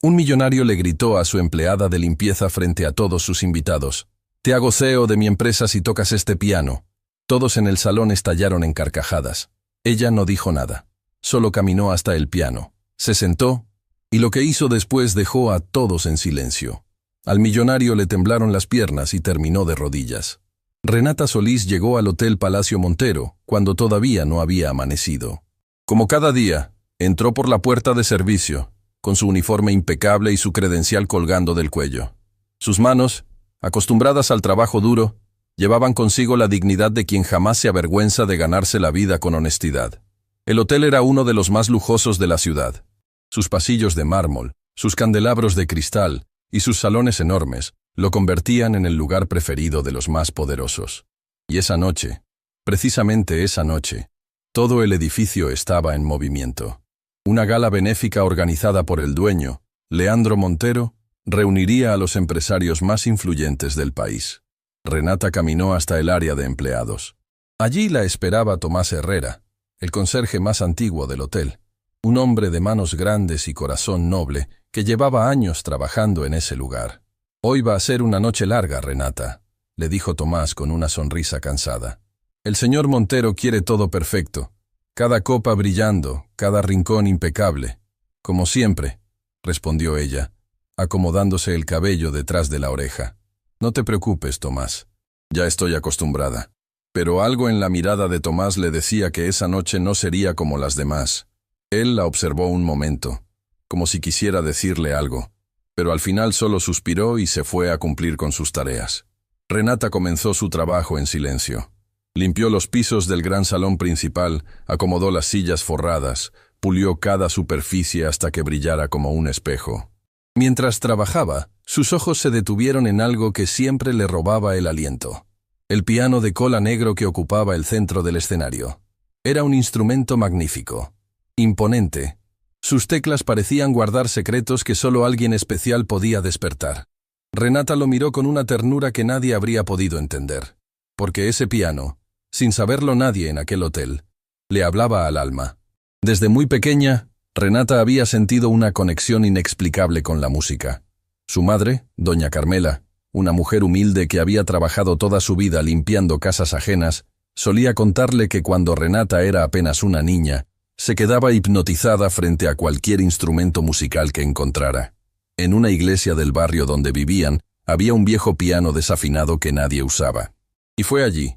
Un millonario le gritó a su empleada de limpieza frente a todos sus invitados: «Te hago CEO de mi empresa si tocas este piano». Todos en el salón estallaron en carcajadas. Ella no dijo nada. Solo caminó hasta el piano, se sentó, y lo que hizo después dejó a todos en silencio. Al millonario le temblaron las piernas y terminó de rodillas. Renata Solís llegó al Hotel Palacio Montero cuando todavía no había amanecido. Como cada día, entró por la puerta de servicio, con su uniforme impecable y su credencial colgando del cuello. Sus manos, acostumbradas al trabajo duro, llevaban consigo la dignidad de quien jamás se avergüenza de ganarse la vida con honestidad. El hotel era uno de los más lujosos de la ciudad. Sus pasillos de mármol, sus candelabros de cristal y sus salones enormes lo convertían en el lugar preferido de los más poderosos. Y esa noche, precisamente esa noche, todo el edificio estaba en movimiento. Una gala benéfica organizada por el dueño, Leandro Montero, reuniría a los empresarios más influyentes del país. Renata caminó hasta el área de empleados. Allí la esperaba Tomás Herrera, el conserje más antiguo del hotel, un hombre de manos grandes y corazón noble que llevaba años trabajando en ese lugar. «Hoy va a ser una noche larga, Renata», le dijo Tomás con una sonrisa cansada. «El señor Montero quiere todo perfecto, cada copa brillando, cada rincón impecable». «Como siempre», respondió ella, acomodándose el cabello detrás de la oreja. «No te preocupes, Tomás. Ya estoy acostumbrada». Pero algo en la mirada de Tomás le decía que esa noche no sería como las demás. Él la observó un momento, como si quisiera decirle algo, pero al final solo suspiró y se fue a cumplir con sus tareas. Renata comenzó su trabajo en silencio. Limpió los pisos del gran salón principal, acomodó las sillas forradas, pulió cada superficie hasta que brillara como un espejo. Mientras trabajaba, sus ojos se detuvieron en algo que siempre le robaba el aliento: el piano de cola negro que ocupaba el centro del escenario. Era un instrumento magnífico, imponente. Sus teclas parecían guardar secretos que solo alguien especial podía despertar. Renata lo miró con una ternura que nadie habría podido entender, porque ese piano, sin saberlo nadie en aquel hotel, le hablaba al alma. Desde muy pequeña, Renata había sentido una conexión inexplicable con la música. Su madre, doña Carmela, una mujer humilde que había trabajado toda su vida limpiando casas ajenas, solía contarle que cuando Renata era apenas una niña, se quedaba hipnotizada frente a cualquier instrumento musical que encontrara. En una iglesia del barrio donde vivían, había un viejo piano desafinado que nadie usaba. Y fue allí,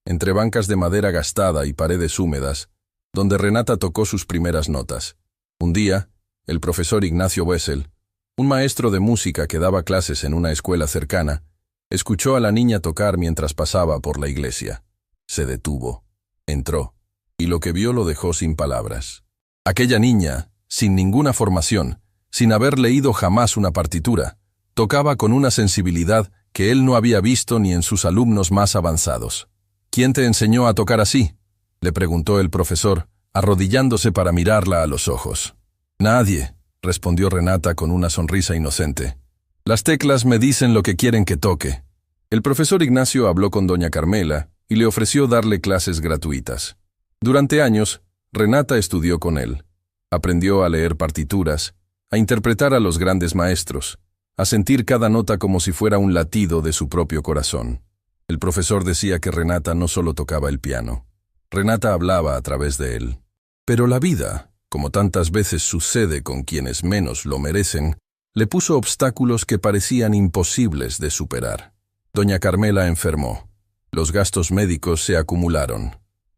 entre bancas de madera gastada y paredes húmedas, donde Renata tocó sus primeras notas. Un día, el profesor Ignacio Wessel, un maestro de música que daba clases en una escuela cercana, escuchó a la niña tocar mientras pasaba por la iglesia. Se detuvo, entró, y lo que vio lo dejó sin palabras. Aquella niña, sin ninguna formación, sin haber leído jamás una partitura, tocaba con una sensibilidad que él no había visto ni en sus alumnos más avanzados. «¿Quién te enseñó a tocar así?», le preguntó el profesor, arrodillándose para mirarla a los ojos. «Nadie», respondió Renata con una sonrisa inocente. «Las teclas me dicen lo que quieren que toque». El profesor Ignacio habló con doña Carmela y le ofreció darle clases gratuitas. Durante años, Renata estudió con él. Aprendió a leer partituras, a interpretar a los grandes maestros, a sentir cada nota como si fuera un latido de su propio corazón. El profesor decía que Renata no solo tocaba el piano. Renata hablaba a través de él. Pero la vida, como tantas veces sucede con quienes menos lo merecen, le puso obstáculos que parecían imposibles de superar. Doña Carmela enfermó. Los gastos médicos se acumularon.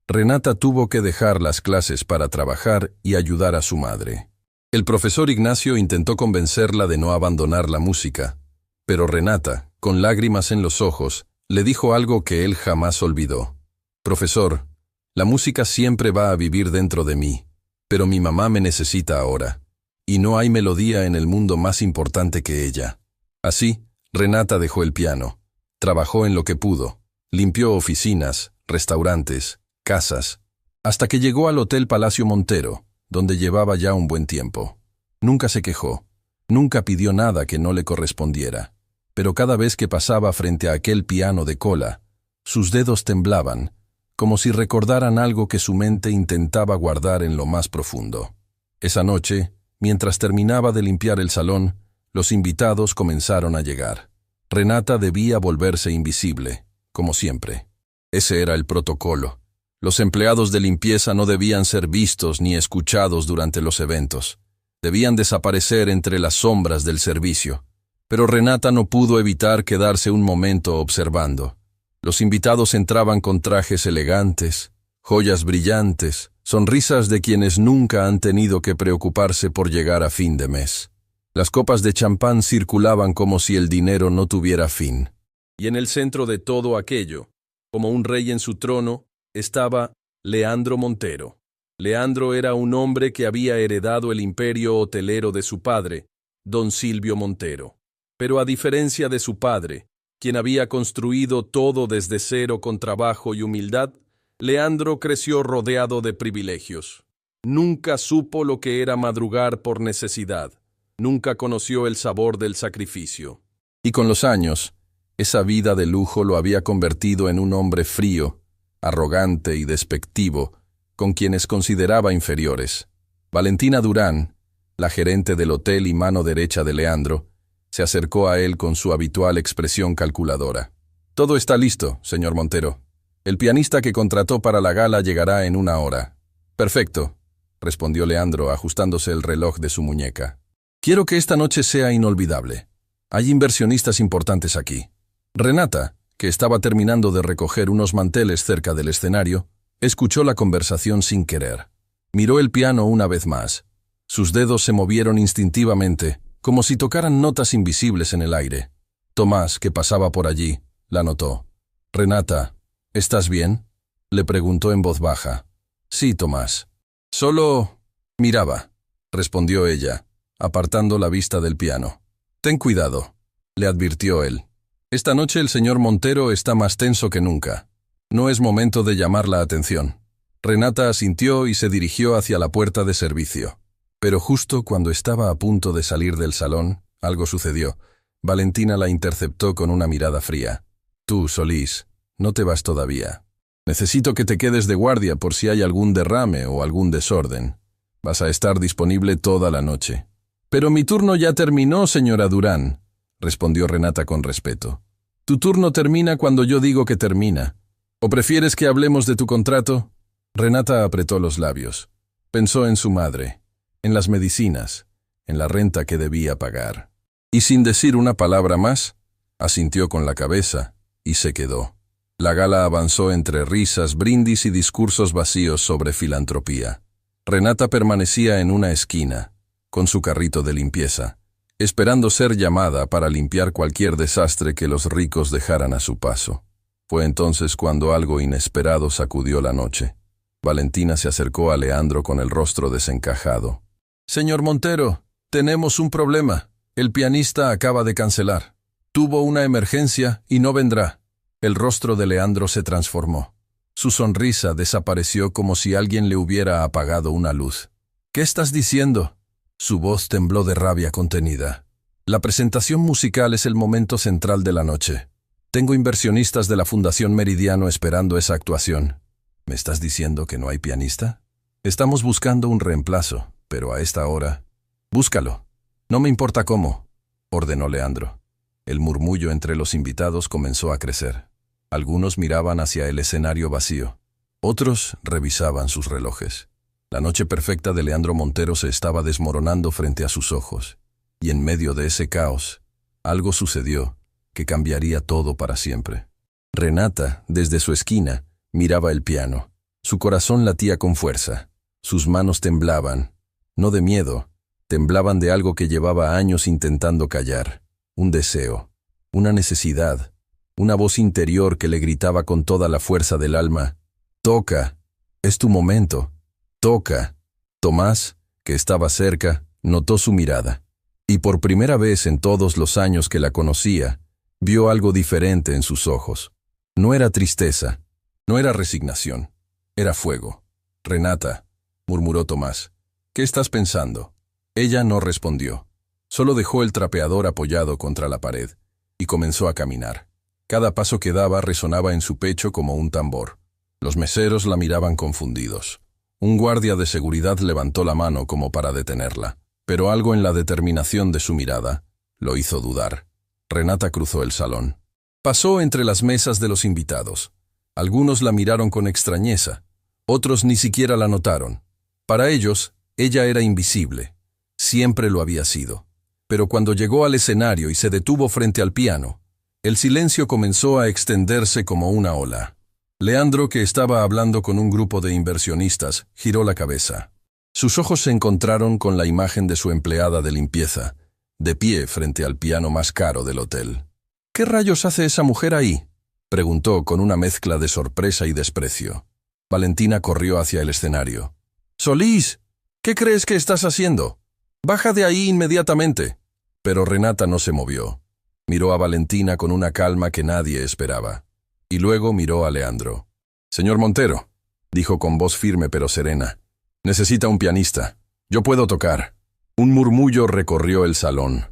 Renata tuvo que dejar las clases para trabajar y ayudar a su madre. El profesor Ignacio intentó convencerla de no abandonar la música, pero Renata, con lágrimas en los ojos, le dijo algo que él jamás olvidó. «Profesor, la música siempre va a vivir dentro de mí, pero mi mamá me necesita ahora, y no hay melodía en el mundo más importante que ella». Así, Renata dejó el piano, trabajó en lo que pudo, limpió oficinas, restaurantes, casas, hasta que llegó al Hotel Palacio Montero, donde llevaba ya un buen tiempo. Nunca se quejó, nunca pidió nada que no le correspondiera, pero cada vez que pasaba frente a aquel piano de cola, sus dedos temblaban, como si recordaran algo que su mente intentaba guardar en lo más profundo. Esa noche, Mientras terminaba de limpiar el salón, los invitados comenzaron a llegar. Renata debía volverse invisible, como siempre. Ese era el protocolo. Los empleados de limpieza no debían ser vistos ni escuchados durante los eventos. Debían desaparecer entre las sombras del servicio. Pero Renata no pudo evitar quedarse un momento observando. Los invitados entraban con trajes elegantes, joyas brillantes, sonrisas de quienes nunca han tenido que preocuparse por llegar a fin de mes. Las copas de champán circulaban como si el dinero no tuviera fin. Y en el centro de todo aquello, como un rey en su trono, estaba Leandro Montero. Leandro era un hombre que había heredado el imperio hotelero de su padre, don Silvio Montero. Pero a diferencia de su padre, quien había construido todo desde cero con trabajo y humildad, Leandro creció rodeado de privilegios. Nunca supo lo que era madrugar por necesidad. Nunca conoció el sabor del sacrificio. Y con los años, esa vida de lujo lo había convertido en un hombre frío, arrogante y despectivo, con quienes consideraba inferiores. Valentina Durán, la gerente del hotel y mano derecha de Leandro, se acercó a él con su habitual expresión calculadora. «Todo está listo, señor Montero. El pianista que contrató para la gala llegará en 1 hora». «Perfecto», respondió Leandro ajustándose el reloj de su muñeca. «Quiero que esta noche sea inolvidable. Hay inversionistas importantes aquí». Renata, que estaba terminando de recoger unos manteles cerca del escenario, escuchó la conversación sin querer. Miró el piano una vez más. Sus dedos se movieron instintivamente, como si tocaran notas invisibles en el aire. Tomás, que pasaba por allí, la notó. «Renata, ¿estás bien?», le preguntó en voz baja. «Sí, Tomás». «Solo miraba», respondió ella, apartando la vista del piano. «Ten cuidado», le advirtió él. «Esta noche el señor Montero está más tenso que nunca. No es momento de llamar la atención». Renata asintió y se dirigió hacia la puerta de servicio. Pero justo cuando estaba a punto de salir del salón, algo sucedió. Valentina la interceptó con una mirada fría. «Tú, Solís, no te vas todavía. Necesito que te quedes de guardia por si hay algún derrame o algún desorden. Vas a estar disponible toda la noche». «Pero mi turno ya terminó, señora Durán», respondió Renata con respeto. «Tu turno termina cuando yo digo que termina. ¿O prefieres que hablemos de tu contrato?» Renata apretó los labios. Pensó en su madre, en las medicinas, en la renta que debía pagar. Y sin decir una palabra más, asintió con la cabeza y se quedó. La gala avanzó entre risas, brindis y discursos vacíos sobre filantropía. Renata permanecía en una esquina, con su carrito de limpieza, esperando ser llamada para limpiar cualquier desastre que los ricos dejaran a su paso. Fue entonces cuando algo inesperado sacudió la noche. Valentina se acercó a Leandro con el rostro desencajado. «Señor Montero, tenemos un problema. El pianista acaba de cancelar. Tuvo una emergencia y no vendrá». El rostro de Leandro se transformó. Su sonrisa desapareció como si alguien le hubiera apagado una luz. «¿Qué estás diciendo?». Su voz tembló de rabia contenida. «La presentación musical es el momento central de la noche. Tengo inversionistas de la Fundación Meridiano esperando esa actuación». «¿Me estás diciendo que no hay pianista?». «Estamos buscando un reemplazo, pero a esta hora». «Búscalo. No me importa cómo», ordenó Leandro. El murmullo entre los invitados comenzó a crecer. Algunos miraban hacia el escenario vacío. Otros revisaban sus relojes. La noche perfecta de Leandro Montero se estaba desmoronando frente a sus ojos. Y en medio de ese caos, algo sucedió que cambiaría todo para siempre. Renata, desde su esquina, miraba el piano. Su corazón latía con fuerza. Sus manos temblaban, no de miedo, temblaban de algo que llevaba años intentando callar. Un deseo, una necesidad, una voz interior que le gritaba con toda la fuerza del alma: «Toca, es tu momento, toca». Tomás, que estaba cerca, notó su mirada. Y por primera vez en todos los años que la conocía, vio algo diferente en sus ojos. No era tristeza, no era resignación, era fuego. «Renata», murmuró Tomás, «¿qué estás pensando?». Ella no respondió. Solo dejó el trapeador apoyado contra la pared y comenzó a caminar. Cada paso que daba resonaba en su pecho como un tambor. Los meseros la miraban confundidos. Un guardia de seguridad levantó la mano como para detenerla. Pero algo en la determinación de su mirada lo hizo dudar. Renata cruzó el salón. Pasó entre las mesas de los invitados. Algunos la miraron con extrañeza, otros ni siquiera la notaron. Para ellos, ella era invisible. Siempre lo había sido. Pero cuando llegó al escenario y se detuvo frente al piano, el silencio comenzó a extenderse como una ola. Leandro, que estaba hablando con un grupo de inversionistas, giró la cabeza. Sus ojos se encontraron con la imagen de su empleada de limpieza, de pie frente al piano más caro del hotel. «¿Qué rayos hace esa mujer ahí?», preguntó con una mezcla de sorpresa y desprecio. Valentina corrió hacia el escenario. «Solís, ¿qué crees que estás haciendo? Baja de ahí inmediatamente». Pero Renata no se movió. Miró a Valentina con una calma que nadie esperaba. Y luego miró a Leandro. «Señor Montero», dijo con voz firme pero serena, «necesita un pianista. Yo puedo tocar». Un murmullo recorrió el salón.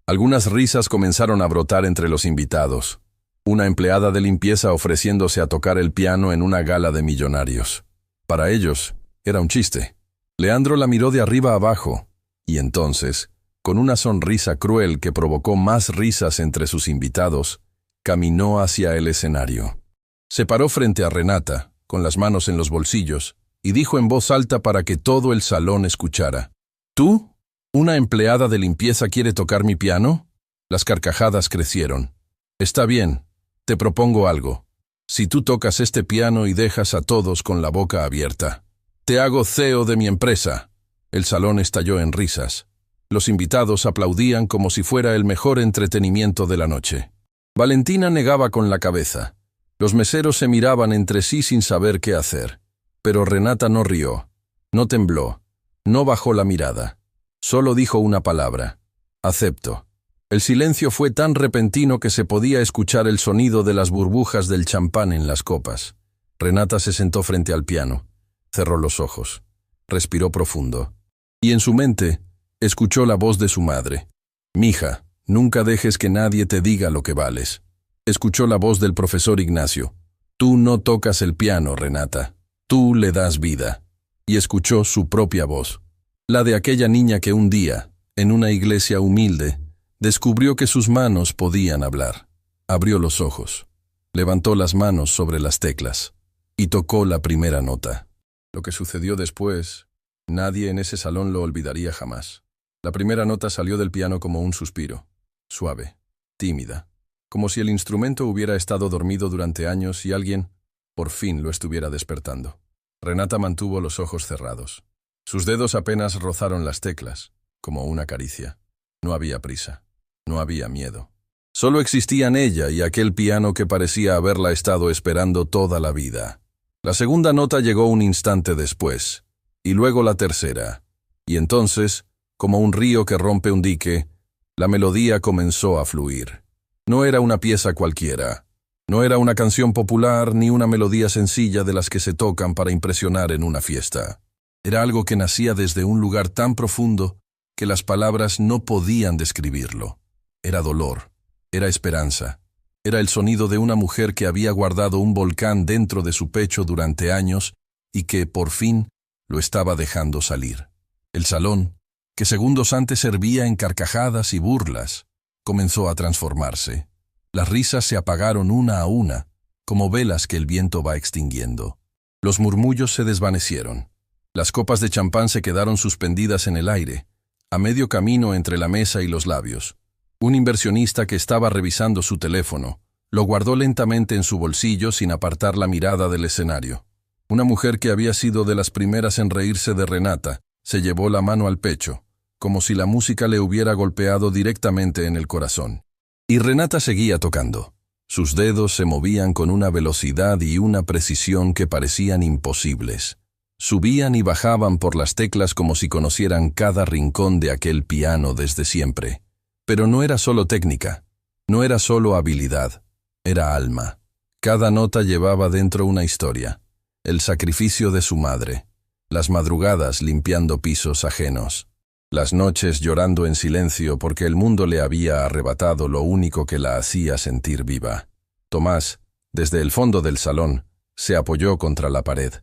Algunas risas comenzaron a brotar entre los invitados. Una empleada de limpieza ofreciéndose a tocar el piano en una gala de millonarios. Para ellos, era un chiste. Leandro la miró de arriba abajo, y entonces, con una sonrisa cruel que provocó más risas entre sus invitados, caminó hacia el escenario. Se paró frente a Renata, con las manos en los bolsillos, y dijo en voz alta para que todo el salón escuchara: «¿Tú? ¿Una empleada de limpieza quiere tocar mi piano?». Las carcajadas crecieron. «Está bien, te propongo algo. Si tú tocas este piano y dejas a todos con la boca abierta, te hago CEO de mi empresa». El salón estalló en risas. Los invitados aplaudían como si fuera el mejor entretenimiento de la noche. Valentina negaba con la cabeza. Los meseros se miraban entre sí sin saber qué hacer. Pero Renata no rió, no tembló, no bajó la mirada. Solo dijo una palabra: «Acepto». El silencio fue tan repentino que se podía escuchar el sonido de las burbujas del champán en las copas. Renata se sentó frente al piano, cerró los ojos, respiró profundo. Y en su mente, escuchó la voz de su madre: «Mija, nunca dejes que nadie te diga lo que vales». Escuchó la voz del profesor Ignacio: «Tú no tocas el piano, Renata. Tú le das vida». Y escuchó su propia voz, la de aquella niña que un día, en una iglesia humilde, descubrió que sus manos podían hablar. Abrió los ojos, levantó las manos sobre las teclas y tocó la primera nota. Lo que sucedió después, nadie en ese salón lo olvidaría jamás. La primera nota salió del piano como un suspiro, suave, tímida, como si el instrumento hubiera estado dormido durante años y alguien, por fin, lo estuviera despertando. Renata mantuvo los ojos cerrados. Sus dedos apenas rozaron las teclas, como una caricia. No había prisa, no había miedo. Solo existían ella y aquel piano que parecía haberla estado esperando toda la vida. La segunda nota llegó un instante después, y luego la tercera. Y entonces, como un río que rompe un dique, la melodía comenzó a fluir. No era una pieza cualquiera. No era una canción popular ni una melodía sencilla de las que se tocan para impresionar en una fiesta. Era algo que nacía desde un lugar tan profundo que las palabras no podían describirlo. Era dolor, era esperanza, era el sonido de una mujer que había guardado un volcán dentro de su pecho durante años y que, por fin, lo estaba dejando salir. El salón, que segundos antes hervía en carcajadas y burlas, comenzó a transformarse. Las risas se apagaron una a una, como velas que el viento va extinguiendo. Los murmullos se desvanecieron. Las copas de champán se quedaron suspendidas en el aire, a medio camino entre la mesa y los labios. Un inversionista que estaba revisando su teléfono lo guardó lentamente en su bolsillo sin apartar la mirada del escenario. Una mujer que había sido de las primeras en reírse de Renata se llevó la mano al pecho, como si la música le hubiera golpeado directamente en el corazón. Y Renata seguía tocando. Sus dedos se movían con una velocidad y una precisión que parecían imposibles. Subían y bajaban por las teclas como si conocieran cada rincón de aquel piano desde siempre. Pero no era solo técnica, no era solo habilidad, era alma. Cada nota llevaba dentro una historia. El sacrificio de su madre, las madrugadas limpiando pisos ajenos, las noches llorando en silencio porque el mundo le había arrebatado lo único que la hacía sentir viva. Tomás, desde el fondo del salón, se apoyó contra la pared.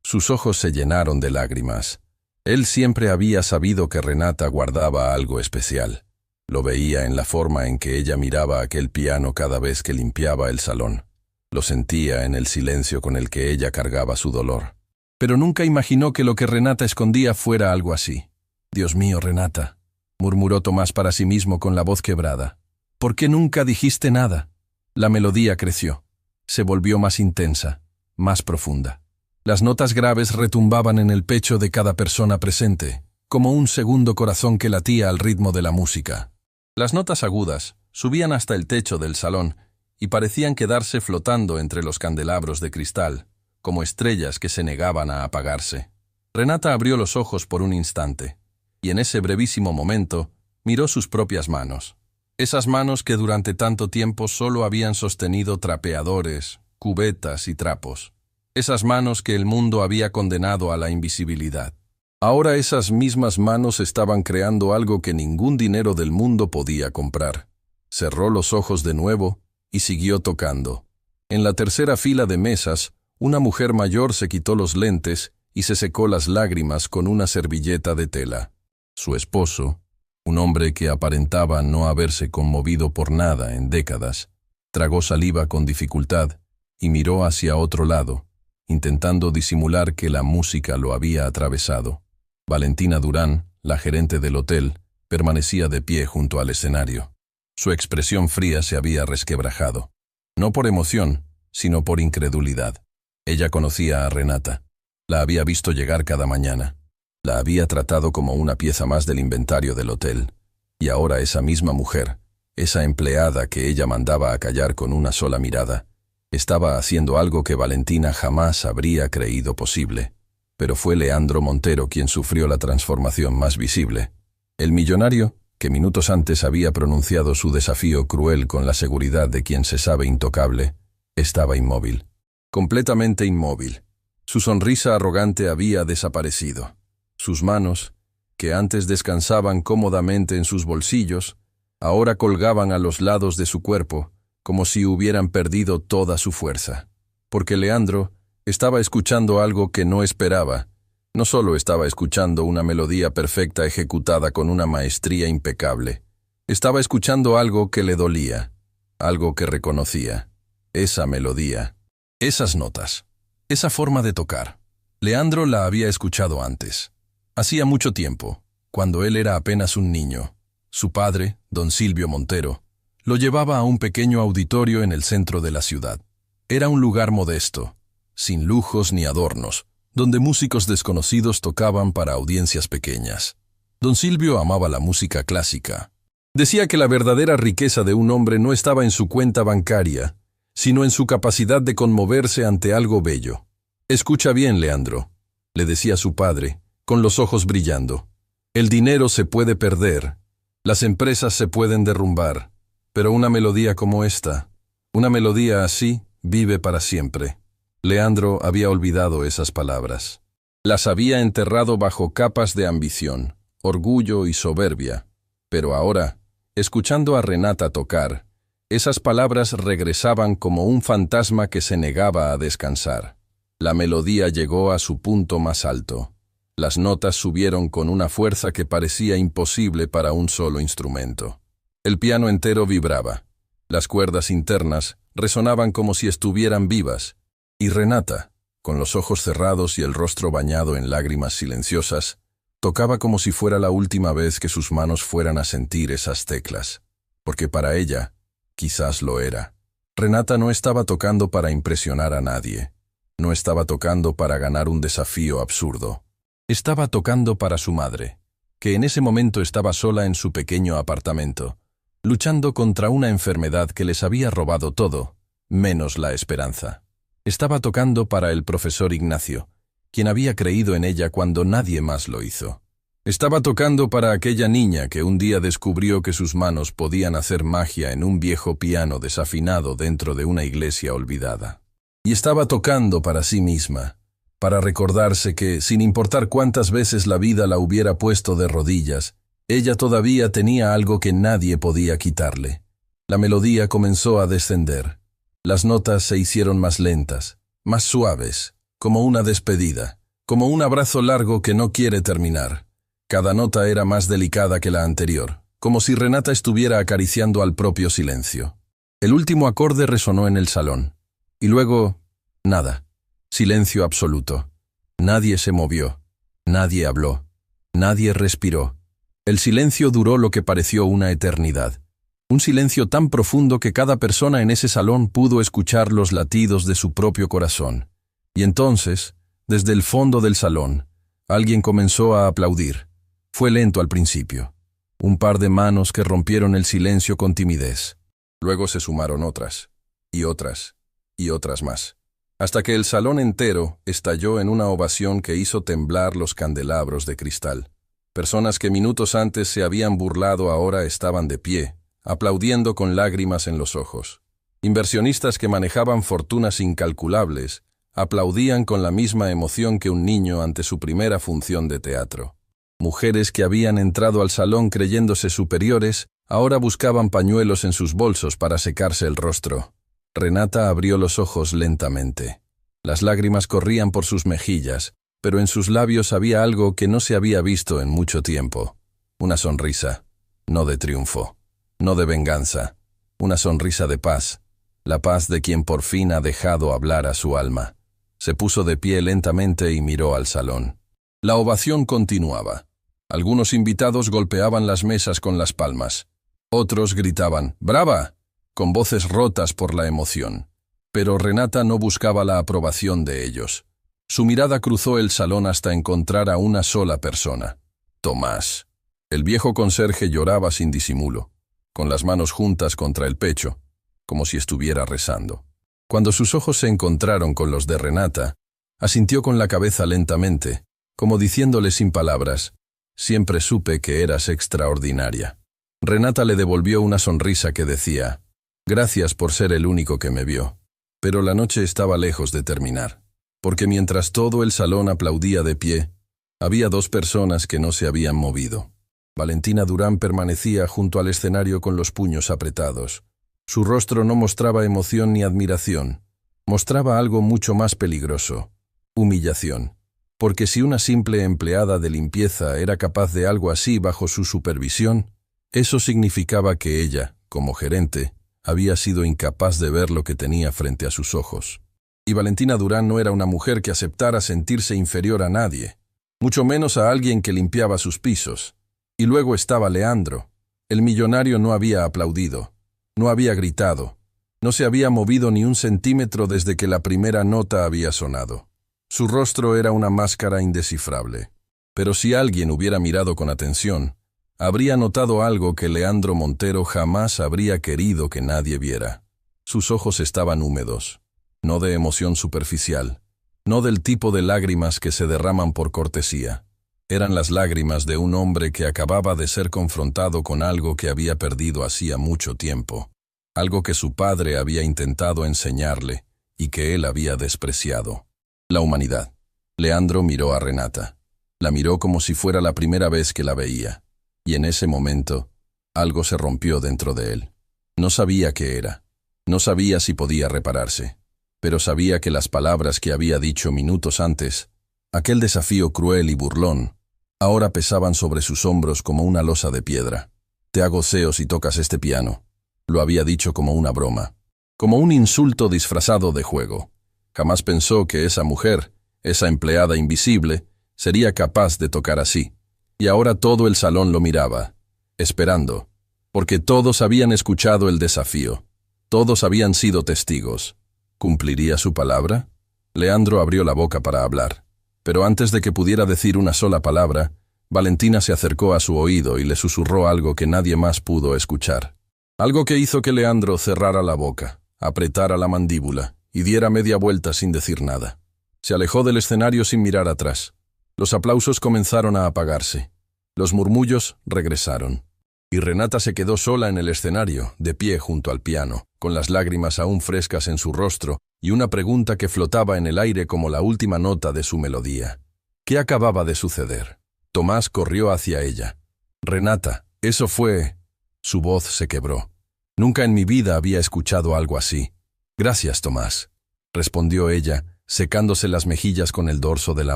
Sus ojos se llenaron de lágrimas. Él siempre había sabido que Renata guardaba algo especial. Lo veía en la forma en que ella miraba aquel piano cada vez que limpiaba el salón. Lo sentía en el silencio con el que ella cargaba su dolor. Pero nunca imaginó que lo que Renata escondía fuera algo así. «Dios mío, Renata», murmuró Tomás para sí mismo con la voz quebrada. «¿Por qué nunca dijiste nada?» La melodía creció. Se volvió más intensa, más profunda. Las notas graves retumbaban en el pecho de cada persona presente, como un segundo corazón que latía al ritmo de la música. Las notas agudas subían hasta el techo del salón y parecían quedarse flotando entre los candelabros de cristal, como estrellas que se negaban a apagarse. Renata abrió los ojos por un instante, y en ese brevísimo momento miró sus propias manos. Esas manos que durante tanto tiempo solo habían sostenido trapeadores, cubetas y trapos. Esas manos que el mundo había condenado a la invisibilidad. Ahora esas mismas manos estaban creando algo que ningún dinero del mundo podía comprar. Cerró los ojos de nuevo y siguió tocando. En la tercera fila de mesas, una mujer mayor se quitó los lentes y se secó las lágrimas con una servilleta de tela. Su esposo, un hombre que aparentaba no haberse conmovido por nada en décadas, tragó saliva con dificultad y miró hacia otro lado, intentando disimular que la música lo había atravesado. Valentina Durán, la gerente del hotel, permanecía de pie junto al escenario. Su expresión fría se había resquebrajado. No por emoción, sino por incredulidad. Ella conocía a Renata. La había visto llegar cada mañana. La había tratado como una pieza más del inventario del hotel. Y ahora esa misma mujer, esa empleada que ella mandaba a callar con una sola mirada, estaba haciendo algo que Valentina jamás habría creído posible. Pero fue Leandro Montero quien sufrió la transformación más visible. El millonario, que minutos antes había pronunciado su desafío cruel con la seguridad de quien se sabe intocable, estaba inmóvil. Completamente inmóvil. Su sonrisa arrogante había desaparecido. Sus manos, que antes descansaban cómodamente en sus bolsillos, ahora colgaban a los lados de su cuerpo, como si hubieran perdido toda su fuerza. Porque Leandro estaba escuchando algo que no esperaba. No solo estaba escuchando una melodía perfecta ejecutada con una maestría impecable. Estaba escuchando algo que le dolía, algo que reconocía. Esa melodía, esas notas, esa forma de tocar. Leandro la había escuchado antes. Hacía mucho tiempo, cuando él era apenas un niño. Su padre, don Silvio Montero, lo llevaba a un pequeño auditorio en el centro de la ciudad. Era un lugar modesto, sin lujos ni adornos, donde músicos desconocidos tocaban para audiencias pequeñas. Don Silvio amaba la música clásica. Decía que la verdadera riqueza de un hombre no estaba en su cuenta bancaria, sino en su capacidad de conmoverse ante algo bello. «Escucha bien, Leandro», le decía su padre, con los ojos brillando. «El dinero se puede perder, las empresas se pueden derrumbar, pero una melodía como esta, una melodía así, vive para siempre». Leandro había olvidado esas palabras. Las había enterrado bajo capas de ambición, orgullo y soberbia. Pero ahora, escuchando a Renata tocar, esas palabras regresaban como un fantasma que se negaba a descansar. La melodía llegó a su punto más alto. Las notas subieron con una fuerza que parecía imposible para un solo instrumento. El piano entero vibraba. Las cuerdas internas resonaban como si estuvieran vivas. Y Renata, con los ojos cerrados y el rostro bañado en lágrimas silenciosas, tocaba como si fuera la última vez que sus manos fueran a sentir esas teclas. Porque para ella, quizás lo era. Renata no estaba tocando para impresionar a nadie. No estaba tocando para ganar un desafío absurdo. Estaba tocando para su madre, que en ese momento estaba sola en su pequeño apartamento, luchando contra una enfermedad que les había robado todo, menos la esperanza. Estaba tocando para el profesor Ignacio, quien había creído en ella cuando nadie más lo hizo. Estaba tocando para aquella niña que un día descubrió que sus manos podían hacer magia en un viejo piano desafinado dentro de una iglesia olvidada. Y estaba tocando para sí misma, para recordarse que, sin importar cuántas veces la vida la hubiera puesto de rodillas, ella todavía tenía algo que nadie podía quitarle. La melodía comenzó a descender. Las notas se hicieron más lentas, más suaves, como una despedida. como un abrazo largo que no quiere terminar. Cada nota era más delicada que la anterior, como si Renata estuviera acariciando al propio silencio. El último acorde resonó en el salón. Y luego, nada. Silencio absoluto. Nadie se movió. Nadie habló. Nadie respiró. El silencio duró lo que pareció una eternidad. Un silencio tan profundo que cada persona en ese salón pudo escuchar los latidos de su propio corazón. Y entonces, desde el fondo del salón, alguien comenzó a aplaudir. Fue lento al principio. Un par de manos que rompieron el silencio con timidez. Luego se sumaron otras, y otras, y otras más. Hasta que el salón entero estalló en una ovación que hizo temblar los candelabros de cristal. Personas que minutos antes se habían burlado ahora estaban de pie, aplaudiendo con lágrimas en los ojos. Inversionistas que manejaban fortunas incalculables aplaudían con la misma emoción que un niño ante su primera función de teatro. Mujeres que habían entrado al salón creyéndose superiores ahora buscaban pañuelos en sus bolsos para secarse el rostro. Renata abrió los ojos lentamente. Las lágrimas corrían por sus mejillas, pero en sus labios había algo que no se había visto en mucho tiempo. Una sonrisa, no de triunfo. No de venganza, una sonrisa de paz, la paz de quien por fin ha dejado hablar a su alma. Se puso de pie lentamente y miró al salón. La ovación continuaba. Algunos invitados golpeaban las mesas con las palmas. Otros gritaban «¡Brava!», con voces rotas por la emoción. Pero Renata no buscaba la aprobación de ellos. Su mirada cruzó el salón hasta encontrar a una sola persona. Tomás. El viejo conserje lloraba sin disimulo, con las manos juntas contra el pecho, como si estuviera rezando. Cuando sus ojos se encontraron con los de Renata, asintió con la cabeza lentamente, como diciéndole sin palabras, «Siempre supe que eras extraordinaria». Renata le devolvió una sonrisa que decía, «Gracias por ser el único que me vio». Pero la noche estaba lejos de terminar, porque mientras todo el salón aplaudía de pie, había dos personas que no se habían movido. Valentina Durán permanecía junto al escenario con los puños apretados. Su rostro no mostraba emoción ni admiración. Mostraba algo mucho más peligroso: humillación. Porque si una simple empleada de limpieza era capaz de algo así bajo su supervisión, eso significaba que ella, como gerente, había sido incapaz de ver lo que tenía frente a sus ojos. Y Valentina Durán no era una mujer que aceptara sentirse inferior a nadie, mucho menos a alguien que limpiaba sus pisos. Y luego estaba Leandro. El millonario no había aplaudido, no había gritado, no se había movido ni un centímetro desde que la primera nota había sonado. Su rostro era una máscara indescifrable. Pero si alguien hubiera mirado con atención, habría notado algo que Leandro Montero jamás habría querido que nadie viera. Sus ojos estaban húmedos, no de emoción superficial, no del tipo de lágrimas que se derraman por cortesía. Eran las lágrimas de un hombre que acababa de ser confrontado con algo que había perdido hacía mucho tiempo, algo que su padre había intentado enseñarle y que él había despreciado. La humanidad. Leandro miró a Renata. La miró como si fuera la primera vez que la veía, y en ese momento, algo se rompió dentro de él. No sabía qué era, no sabía si podía repararse, pero sabía que las palabras que había dicho minutos antes, aquel desafío cruel y burlón, ahora pesaban sobre sus hombros como una losa de piedra. «Te hago ceo si tocas este piano», lo había dicho como una broma, como un insulto disfrazado de juego. Jamás pensó que esa mujer, esa empleada invisible, sería capaz de tocar así. Y ahora todo el salón lo miraba, esperando, porque todos habían escuchado el desafío, todos habían sido testigos. ¿Cumpliría su palabra? Leandro abrió la boca para hablar, pero antes de que pudiera decir una sola palabra, Valentina se acercó a su oído y le susurró algo que nadie más pudo escuchar. Algo que hizo que Leandro cerrara la boca, apretara la mandíbula y diera media vuelta sin decir nada. Se alejó del escenario sin mirar atrás. Los aplausos comenzaron a apagarse. Los murmullos regresaron. Y Renata se quedó sola en el escenario, de pie junto al piano, con las lágrimas aún frescas en su rostro y una pregunta que flotaba en el aire como la última nota de su melodía. ¿Qué acababa de suceder? Tomás corrió hacia ella. «Renata, eso fue...». Su voz se quebró. «Nunca en mi vida había escuchado algo así». «Gracias, Tomás», respondió ella, secándose las mejillas con el dorso de la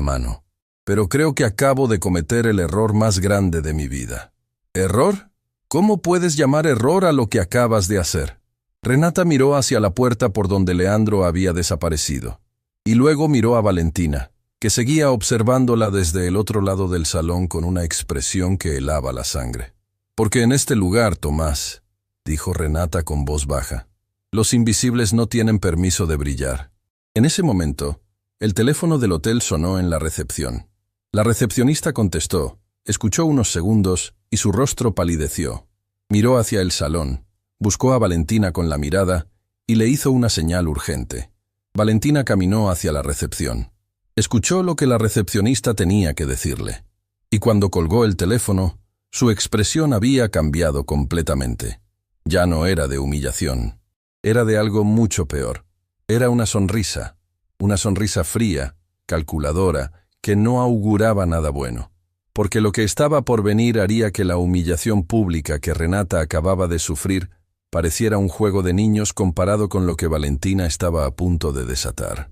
mano. Pero creo que acabo de cometer el error más grande de mi vida. ¿Error? ¿Cómo puedes llamar error a lo que acabas de hacer? Renata miró hacia la puerta por donde Leandro había desaparecido. Y luego miró a Valentina, que seguía observándola desde el otro lado del salón con una expresión que helaba la sangre. Porque en este lugar, Tomás, dijo Renata con voz baja, los invisibles no tienen permiso de brillar. En ese momento, el teléfono del hotel sonó en la recepción. La recepcionista contestó, escuchó unos segundos y su rostro palideció. Miró hacia el salón, buscó a Valentina con la mirada y le hizo una señal urgente. Valentina caminó hacia la recepción. Escuchó lo que la recepcionista tenía que decirle. Y cuando colgó el teléfono, su expresión había cambiado completamente. Ya no era de humillación. Era de algo mucho peor. Era una sonrisa fría, calculadora, que no auguraba nada bueno. Porque lo que estaba por venir haría que la humillación pública que Renata acababa de sufrir pareciera un juego de niños comparado con lo que Valentina estaba a punto de desatar.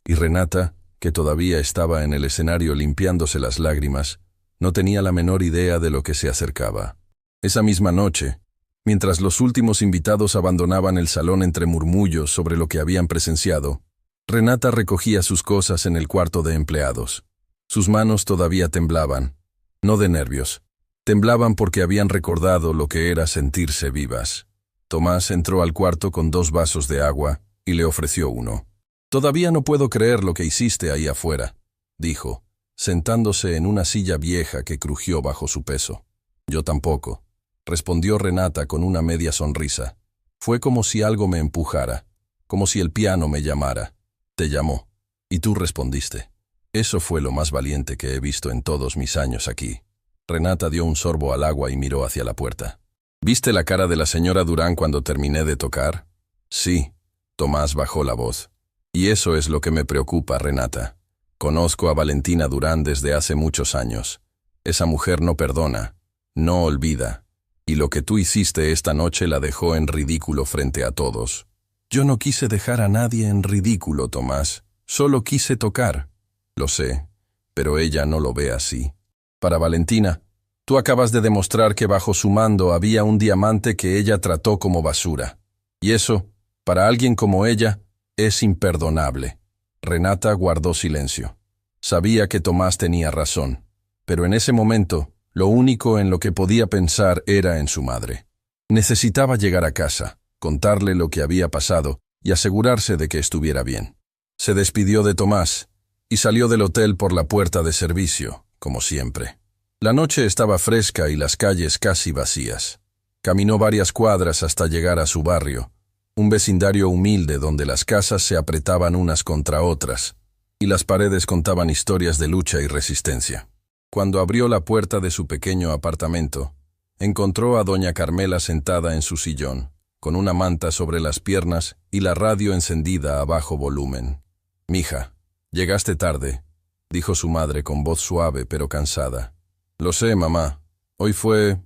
Y Renata, que todavía estaba en el escenario limpiándose las lágrimas, no tenía la menor idea de lo que se acercaba. Esa misma noche, mientras los últimos invitados abandonaban el salón entre murmullos sobre lo que habían presenciado, Renata recogía sus cosas en el cuarto de empleados. Sus manos todavía temblaban, no de nervios. Temblaban porque habían recordado lo que era sentirse vivas. Tomás entró al cuarto con 2 vasos de agua y le ofreció uno. «Todavía no puedo creer lo que hiciste ahí afuera», dijo, sentándose en una silla vieja que crujió bajo su peso. «Yo tampoco», respondió Renata con una media sonrisa. «Fue como si algo me empujara, como si el piano me llamara. Te llamó, y tú respondiste. Eso fue lo más valiente que he visto en todos mis años aquí». Renata dio un sorbo al agua y miró hacia la puerta. «¿Viste la cara de la señora Durán cuando terminé de tocar?» «Sí», Tomás bajó la voz. «Y eso es lo que me preocupa, Renata. Conozco a Valentina Durán desde hace muchos años. Esa mujer no perdona, no olvida. Y lo que tú hiciste esta noche la dejó en ridículo frente a todos». «Yo no quise dejar a nadie en ridículo, Tomás. Solo quise tocar». «Lo sé, pero ella no lo ve así. Para Valentina, tú acabas de demostrar que bajo su mando había un diamante que ella trató como basura. Y eso, para alguien como ella, es imperdonable». Renata guardó silencio. Sabía que Tomás tenía razón, pero en ese momento, lo único en lo que podía pensar era en su madre. Necesitaba llegar a casa, contarle lo que había pasado y asegurarse de que estuviera bien. Se despidió de Tomás y salió del hotel por la puerta de servicio, como siempre. La noche estaba fresca y las calles casi vacías. Caminó varias cuadras hasta llegar a su barrio, un vecindario humilde donde las casas se apretaban unas contra otras, y las paredes contaban historias de lucha y resistencia. Cuando abrió la puerta de su pequeño apartamento, encontró a doña Carmela sentada en su sillón, con una manta sobre las piernas y la radio encendida a bajo volumen. «Mija, llegaste tarde», dijo su madre con voz suave pero cansada. «Lo sé, mamá. Hoy fue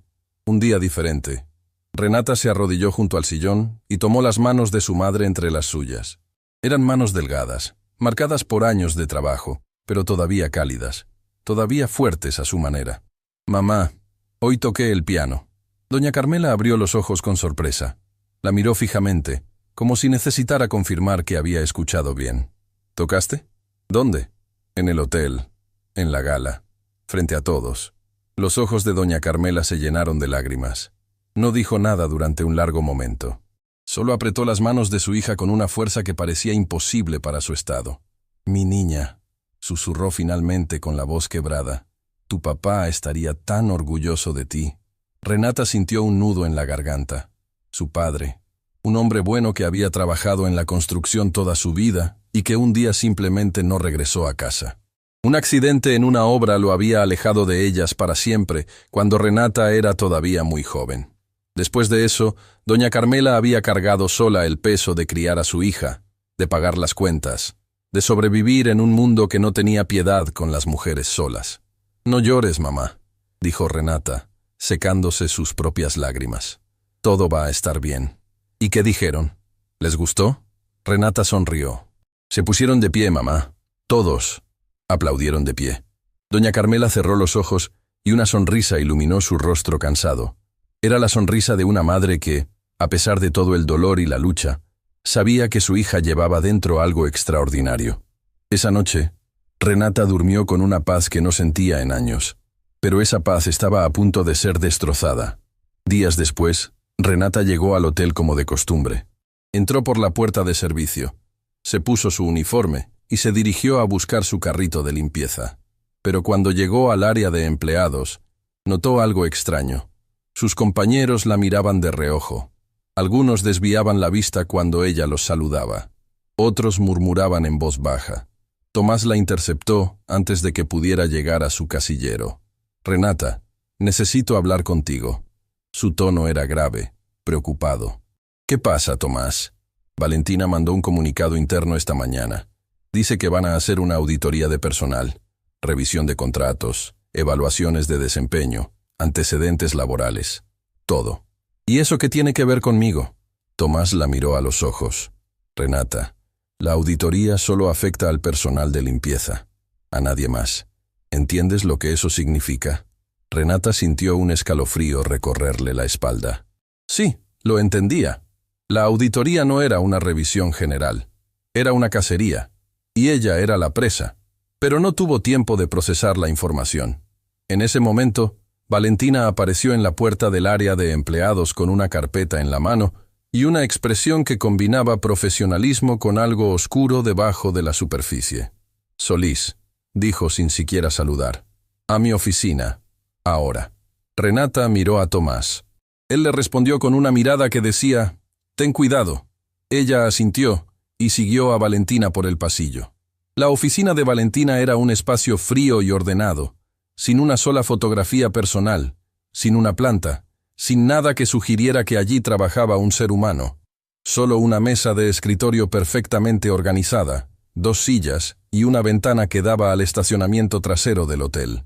un día diferente». Renata se arrodilló junto al sillón y tomó las manos de su madre entre las suyas. Eran manos delgadas, marcadas por años de trabajo, pero todavía cálidas, todavía fuertes a su manera. «Mamá, hoy toqué el piano». Doña Carmela abrió los ojos con sorpresa. La miró fijamente, como si necesitara confirmar que había escuchado bien. «¿Tocaste? ¿Dónde?» «En el hotel, en la gala, frente a todos». Los ojos de doña Carmela se llenaron de lágrimas. No dijo nada durante un largo momento. Solo apretó las manos de su hija con una fuerza que parecía imposible para su estado. «Mi niña», susurró finalmente con la voz quebrada, «tu papá estaría tan orgulloso de ti». Renata sintió un nudo en la garganta. Su padre, un hombre bueno que había trabajado en la construcción toda su vida y que un día simplemente no regresó a casa. Un accidente en una obra lo había alejado de ellas para siempre, cuando Renata era todavía muy joven. Después de eso, doña Carmela había cargado sola el peso de criar a su hija, de pagar las cuentas, de sobrevivir en un mundo que no tenía piedad con las mujeres solas. «No llores, mamá», dijo Renata, secándose sus propias lágrimas. «Todo va a estar bien». «¿Y qué dijeron? ¿Les gustó?» Renata sonrió. Se pusieron de pie, mamá. Todos aplaudieron de pie. Doña Carmela cerró los ojos y una sonrisa iluminó su rostro cansado. Era la sonrisa de una madre que, a pesar de todo el dolor y la lucha, sabía que su hija llevaba dentro algo extraordinario. Esa noche, Renata durmió con una paz que no sentía en años. Pero esa paz estaba a punto de ser destrozada. Días después, Renata llegó al hotel como de costumbre. Entró por la puerta de servicio. Se puso su uniforme y se dirigió a buscar su carrito de limpieza. Pero cuando llegó al área de empleados, notó algo extraño. Sus compañeros la miraban de reojo. Algunos desviaban la vista cuando ella los saludaba. Otros murmuraban en voz baja. Tomás la interceptó antes de que pudiera llegar a su casillero. «Renata, necesito hablar contigo». Su tono era grave, preocupado. «¿Qué pasa, Tomás?» Valentina mandó un comunicado interno esta mañana. Dice que van a hacer una auditoría de personal, revisión de contratos, evaluaciones de desempeño, antecedentes laborales, todo. ¿Y eso qué tiene que ver conmigo?» Tomás la miró a los ojos. «Renata, la auditoría solo afecta al personal de limpieza, a nadie más. ¿Entiendes lo que eso significa?» Renata sintió un escalofrío recorrerle la espalda. Sí, lo entendía. La auditoría no era una revisión general. Era una cacería. Y ella era la presa. Pero no tuvo tiempo de procesar la información. En ese momento, Valentina apareció en la puerta del área de empleados con una carpeta en la mano y una expresión que combinaba profesionalismo con algo oscuro debajo de la superficie. «Solís», dijo sin siquiera saludar. «A mi oficina. Ahora». Renata miró a Tomás. Él le respondió con una mirada que decía, «Ten cuidado». Ella asintió y siguió a Valentina por el pasillo. La oficina de Valentina era un espacio frío y ordenado, sin una sola fotografía personal, sin una planta, sin nada que sugiriera que allí trabajaba un ser humano. Solo una mesa de escritorio perfectamente organizada, 2 sillas y una ventana que daba al estacionamiento trasero del hotel.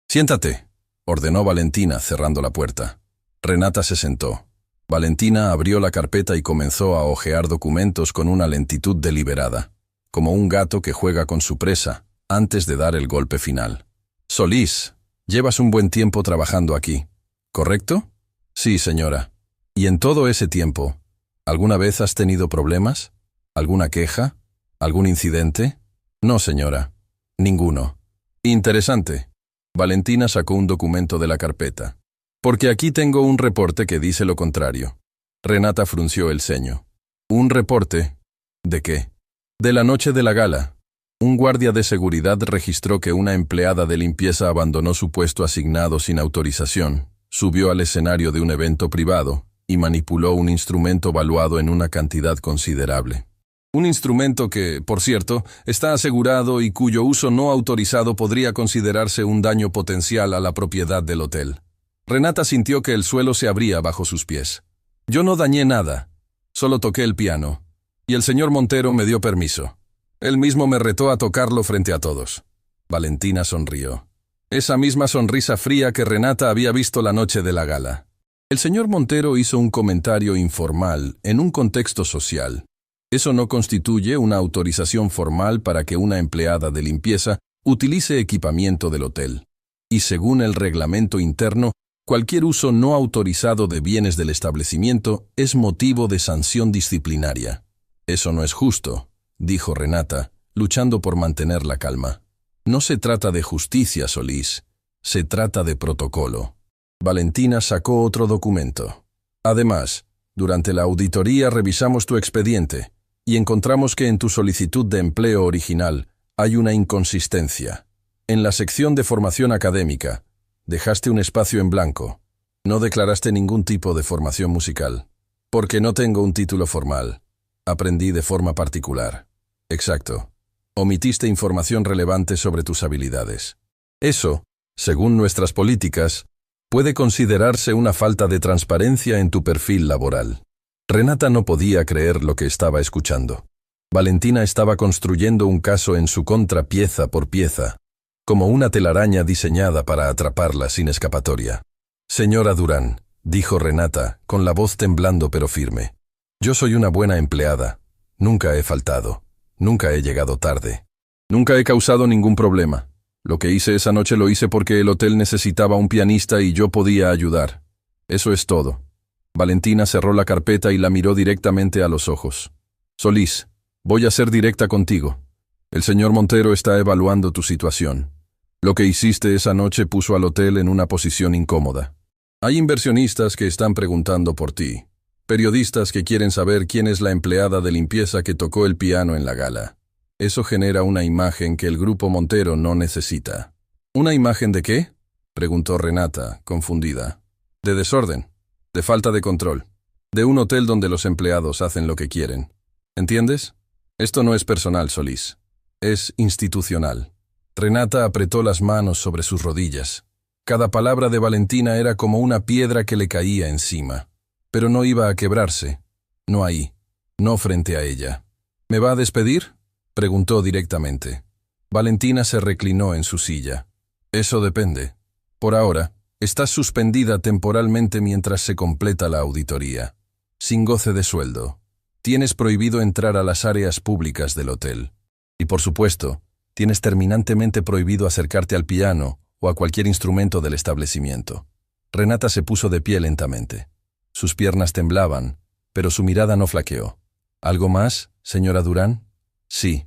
«Siéntate», ordenó Valentina cerrando la puerta. Renata se sentó. Valentina abrió la carpeta y comenzó a hojear documentos con una lentitud deliberada, como un gato que juega con su presa, antes de dar el golpe final. «Solís, llevas un buen tiempo trabajando aquí, ¿correcto?» «Sí, señora». «¿Y en todo ese tiempo, alguna vez has tenido problemas? ¿Alguna queja? ¿Algún incidente?» «No, señora. Ninguno». «Interesante». Valentina sacó un documento de la carpeta. «Porque aquí tengo un reporte que dice lo contrario». Renata frunció el ceño. «¿Un reporte? ¿De qué?» «De la noche de la gala. Un guardia de seguridad registró que una empleada de limpieza abandonó su puesto asignado sin autorización, subió al escenario de un evento privado y manipuló un instrumento valuado en una cantidad considerable. Un instrumento que, por cierto, está asegurado y cuyo uso no autorizado podría considerarse un daño potencial a la propiedad del hotel». Renata sintió que el suelo se abría bajo sus pies. «Yo no dañé nada, solo toqué el piano, y el señor Montero me dio permiso. Él mismo me retó a tocarlo frente a todos». Valentina sonrió. Esa misma sonrisa fría que Renata había visto la noche de la gala. El señor Montero hizo un comentario informal en un contexto social. Eso no constituye una autorización formal para que una empleada de limpieza utilice equipamiento del hotel. Y según el reglamento interno, cualquier uso no autorizado de bienes del establecimiento es motivo de sanción disciplinaria. «Eso no es justo», dijo Renata, luchando por mantener la calma. «No se trata de justicia, Solís. Se trata de protocolo». Valentina sacó otro documento. «Además, durante la auditoría revisamos tu expediente y encontramos que en tu solicitud de empleo original hay una inconsistencia. En la sección de formación académica, dejaste un espacio en blanco. No declaraste ningún tipo de formación musical. Porque no tengo un título formal. Aprendí de forma particular». «Exacto. Omitiste información relevante sobre tus habilidades. Eso, según nuestras políticas, puede considerarse una falta de transparencia en tu perfil laboral». Renata no podía creer lo que estaba escuchando. Valentina estaba construyendo un caso en su contra pieza por pieza, como una telaraña diseñada para atraparla sin escapatoria. «Señora Durán», dijo Renata, con la voz temblando pero firme, «yo soy una buena empleada. Nunca he faltado. Nunca he llegado tarde. Nunca he causado ningún problema. Lo que hice esa noche lo hice porque el hotel necesitaba un pianista y yo podía ayudar. Eso es todo. Valentina cerró la carpeta y la miró directamente a los ojos. Solís, voy a ser directa contigo. El señor Montero está evaluando tu situación. Lo que hiciste esa noche puso al hotel en una posición incómoda. Hay inversionistas que están preguntando por ti. Periodistas que quieren saber quién es la empleada de limpieza que tocó el piano en la gala. Eso genera una imagen que el grupo Montero no necesita. ¿Una imagen de qué?, preguntó Renata, confundida. De desorden, de falta de control, de un hotel donde los empleados hacen lo que quieren. ¿Entiendes? Esto no es personal, Solís. Es institucional. Renata apretó las manos sobre sus rodillas. Cada palabra de Valentina era como una piedra que le caía encima. Pero no iba a quebrarse. No ahí. No frente a ella. ¿Me va a despedir?, preguntó directamente. Valentina se reclinó en su silla. Eso depende. Por ahora, estás suspendida temporalmente mientras se completa la auditoría. Sin goce de sueldo. Tienes prohibido entrar a las áreas públicas del hotel. Y por supuesto, tienes terminantemente prohibido acercarte al piano o a cualquier instrumento del establecimiento. Renata se puso de pie lentamente. Sus piernas temblaban, pero su mirada no flaqueó. ¿Algo más, señora Durán? Sí,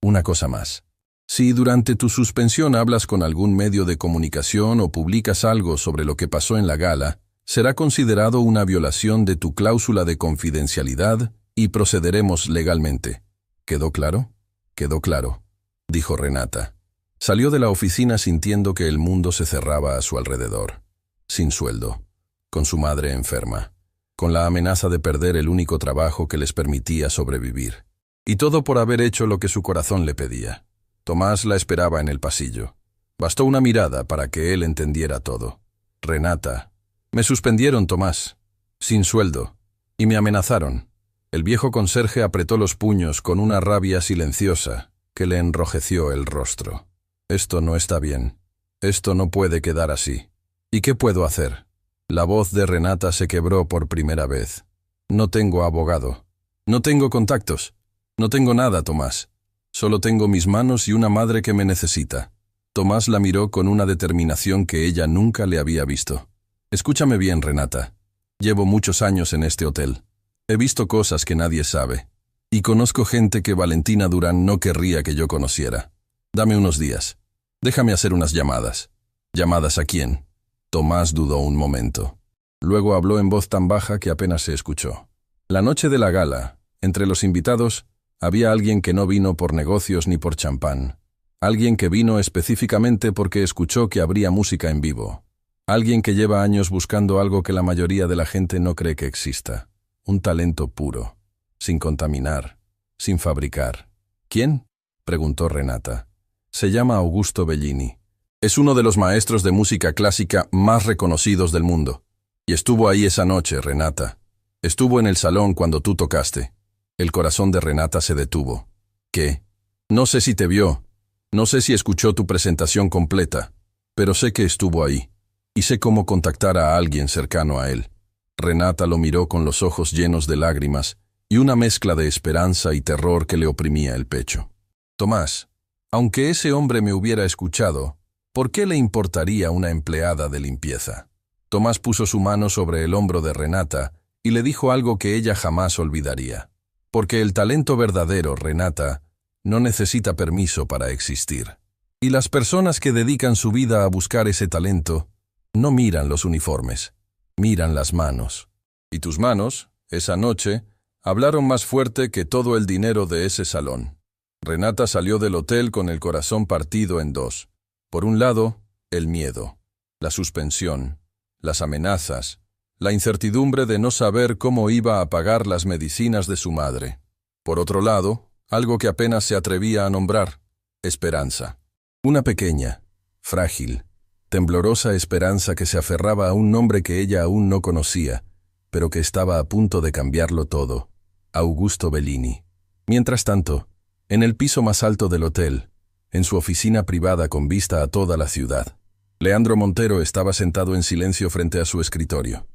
una cosa más. Si durante tu suspensión hablas con algún medio de comunicación o publicas algo sobre lo que pasó en la gala, será considerado una violación de tu cláusula de confidencialidad y procederemos legalmente. ¿Quedó claro? Quedó claro, dijo Renata. Salió de la oficina sintiendo que el mundo se cerraba a su alrededor. Sin sueldo, con su madre enferma, con la amenaza de perder el único trabajo que les permitía sobrevivir. Y todo por haber hecho lo que su corazón le pedía. Tomás la esperaba en el pasillo. Bastó una mirada para que él entendiera todo. Renata. Me suspendieron, Tomás. Sin sueldo. Y me amenazaron. El viejo conserje apretó los puños con una rabia silenciosa que le enrojeció el rostro. Esto no está bien. Esto no puede quedar así. ¿Y qué puedo hacer? La voz de Renata se quebró por primera vez. No tengo abogado. No tengo contactos. No tengo nada, Tomás. Solo tengo mis manos y una madre que me necesita. Tomás la miró con una determinación que ella nunca le había visto. Escúchame bien, Renata. Llevo muchos años en este hotel. He visto cosas que nadie sabe. Y conozco gente que Valentina Durán no querría que yo conociera. Dame unos días. Déjame hacer unas llamadas. ¿Llamadas a quién? Tomás dudó un momento. Luego habló en voz tan baja que apenas se escuchó. La noche de la gala, entre los invitados, había alguien que no vino por negocios ni por champán. Alguien que vino específicamente porque escuchó que habría música en vivo. Alguien que lleva años buscando algo que la mayoría de la gente no cree que exista. Un talento puro, sin contaminar, sin fabricar. ¿Quién?, preguntó Renata. Se llama Augusto Bellini. Es uno de los maestros de música clásica más reconocidos del mundo. Y estuvo ahí esa noche, Renata. Estuvo en el salón cuando tú tocaste. El corazón de Renata se detuvo. ¿Qué? No sé si te vio, no sé si escuchó tu presentación completa, pero sé que estuvo ahí, y sé cómo contactar a alguien cercano a él. Renata lo miró con los ojos llenos de lágrimas y una mezcla de esperanza y terror que le oprimía el pecho. Tomás, aunque ese hombre me hubiera escuchado, ¿por qué le importaría una empleada de limpieza? Tomás puso su mano sobre el hombro de Renata y le dijo algo que ella jamás olvidaría. Porque el talento verdadero, Renata, no necesita permiso para existir. Y las personas que dedican su vida a buscar ese talento no miran los uniformes, miran las manos. Y tus manos, esa noche, hablaron más fuerte que todo el dinero de ese salón. Renata salió del hotel con el corazón partido en dos. Por un lado, el miedo, la suspensión, las amenazas, la incertidumbre de no saber cómo iba a pagar las medicinas de su madre. Por otro lado, algo que apenas se atrevía a nombrar, esperanza. Una pequeña, frágil, temblorosa esperanza que se aferraba a un nombre que ella aún no conocía, pero que estaba a punto de cambiarlo todo, Augusto Bellini. Mientras tanto, en el piso más alto del hotel, en su oficina privada con vista a toda la ciudad, Leandro Montero estaba sentado en silencio frente a su escritorio.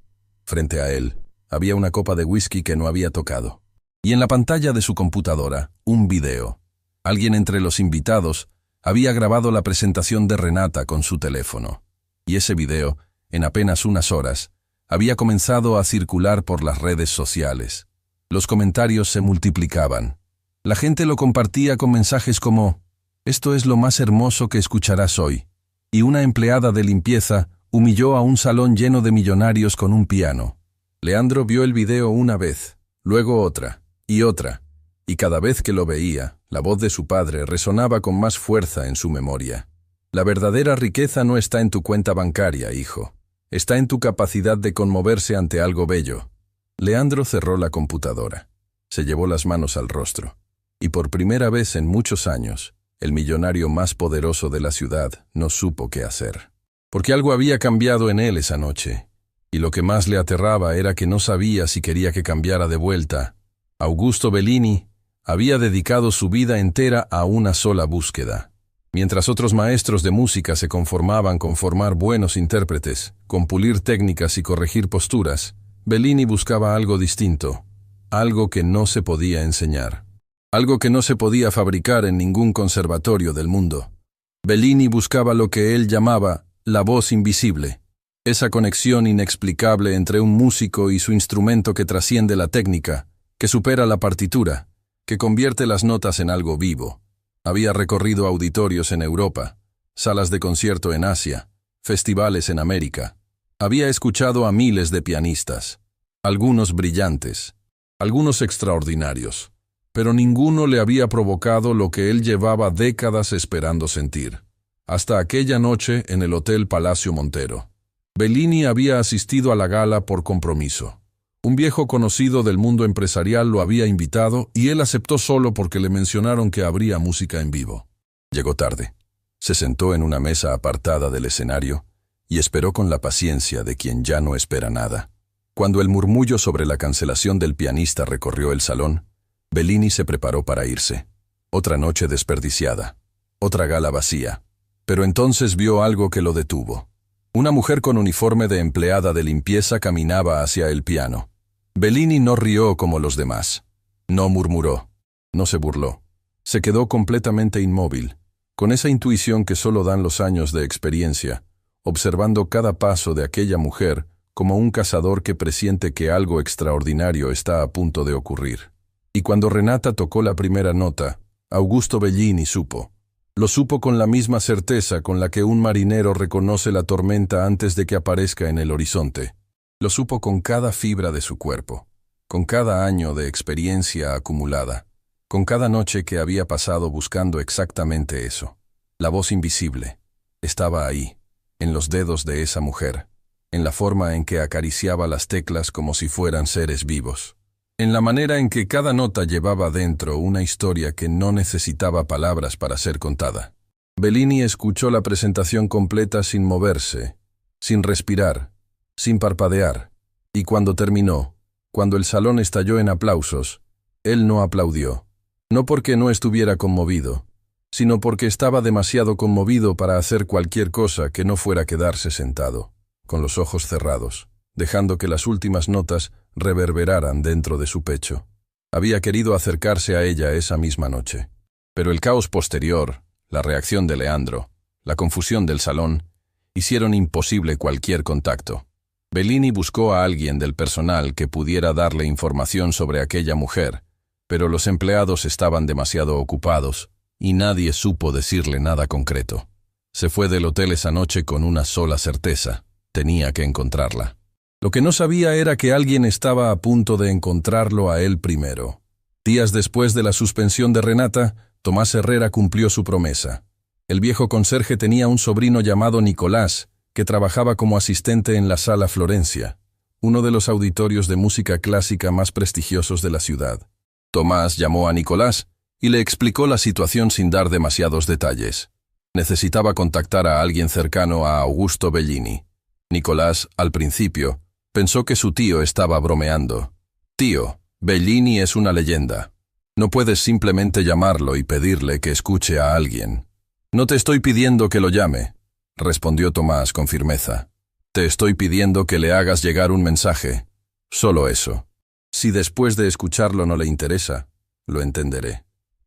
Frente a él, había una copa de whisky que no había tocado. Y en la pantalla de su computadora, un video. Alguien entre los invitados había grabado la presentación de Renata con su teléfono. Y ese video, en apenas unas horas, había comenzado a circular por las redes sociales. Los comentarios se multiplicaban. La gente lo compartía con mensajes como: «Esto es lo más hermoso que escucharás hoy». Y una empleada de limpieza humilló a un salón lleno de millonarios con un piano. Leandro vio el video una vez, luego otra, y cada vez que lo veía, la voz de su padre resonaba con más fuerza en su memoria. La verdadera riqueza no está en tu cuenta bancaria, hijo. Está en tu capacidad de conmoverse ante algo bello. Leandro cerró la computadora. Se llevó las manos al rostro. Y por primera vez en muchos años, el millonario más poderoso de la ciudad no supo qué hacer. Porque algo había cambiado en él esa noche. Y lo que más le aterraba era que no sabía si quería que cambiara de vuelta. Augusto Bellini había dedicado su vida entera a una sola búsqueda. Mientras otros maestros de música se conformaban con formar buenos intérpretes, con pulir técnicas y corregir posturas, Bellini buscaba algo distinto, algo que no se podía enseñar, algo que no se podía fabricar en ningún conservatorio del mundo. Bellini buscaba lo que él llamaba la voz invisible, esa conexión inexplicable entre un músico y su instrumento que trasciende la técnica, que supera la partitura, que convierte las notas en algo vivo. Había recorrido auditorios en Europa, salas de concierto en Asia, festivales en América. Había escuchado a miles de pianistas, algunos brillantes, algunos extraordinarios, pero ninguno le había provocado lo que él llevaba décadas esperando sentir. Hasta aquella noche en el Hotel Palacio Montero. Bellini había asistido a la gala por compromiso. Un viejo conocido del mundo empresarial lo había invitado y él aceptó solo porque le mencionaron que habría música en vivo. Llegó tarde. Se sentó en una mesa apartada del escenario y esperó con la paciencia de quien ya no espera nada. Cuando el murmullo sobre la cancelación del pianista recorrió el salón, Bellini se preparó para irse. Otra noche desperdiciada. Otra gala vacía. Pero entonces vio algo que lo detuvo. Una mujer con uniforme de empleada de limpieza caminaba hacia el piano. Bellini no rió como los demás. No murmuró. No se burló. Se quedó completamente inmóvil, con esa intuición que solo dan los años de experiencia, observando cada paso de aquella mujer como un cazador que presiente que algo extraordinario está a punto de ocurrir. Y cuando Renata tocó la primera nota, Augusto Bellini supo. Lo supo con la misma certeza con la que un marinero reconoce la tormenta antes de que aparezca en el horizonte. Lo supo con cada fibra de su cuerpo, con cada año de experiencia acumulada, con cada noche que había pasado buscando exactamente eso. La voz invisible estaba ahí, en los dedos de esa mujer, en la forma en que acariciaba las teclas como si fueran seres vivos, en la manera en que cada nota llevaba dentro una historia que no necesitaba palabras para ser contada. Bellini escuchó la presentación completa sin moverse, sin respirar, sin parpadear, y cuando terminó, cuando el salón estalló en aplausos, él no aplaudió, no porque no estuviera conmovido, sino porque estaba demasiado conmovido para hacer cualquier cosa que no fuera quedarse sentado, con los ojos cerrados, dejando que las últimas notas reverberaran dentro de su pecho. Había querido acercarse a ella esa misma noche, pero el caos posterior, la reacción de Leandro, la confusión del salón, hicieron imposible cualquier contacto. Bellini buscó a alguien del personal que pudiera darle información sobre aquella mujer, pero los empleados estaban demasiado ocupados y nadie supo decirle nada concreto. Se fue del hotel esa noche con una sola certeza: tenía que encontrarla. Lo que no sabía era que alguien estaba a punto de encontrarlo a él primero. Días después de la suspensión de Renata, Tomás Herrera cumplió su promesa. El viejo conserje tenía un sobrino llamado Nicolás, que trabajaba como asistente en la Sala Florencia, uno de los auditorios de música clásica más prestigiosos de la ciudad. Tomás llamó a Nicolás y le explicó la situación sin dar demasiados detalles. Necesitaba contactar a alguien cercano a Augusto Bellini. Nicolás, al principio, pensó que su tío estaba bromeando. «Tío, Bellini es una leyenda. No puedes simplemente llamarlo y pedirle que escuche a alguien». «No te estoy pidiendo que lo llame», respondió Tomás con firmeza. «Te estoy pidiendo que le hagas llegar un mensaje. Solo eso. Si después de escucharlo no le interesa, lo entenderé.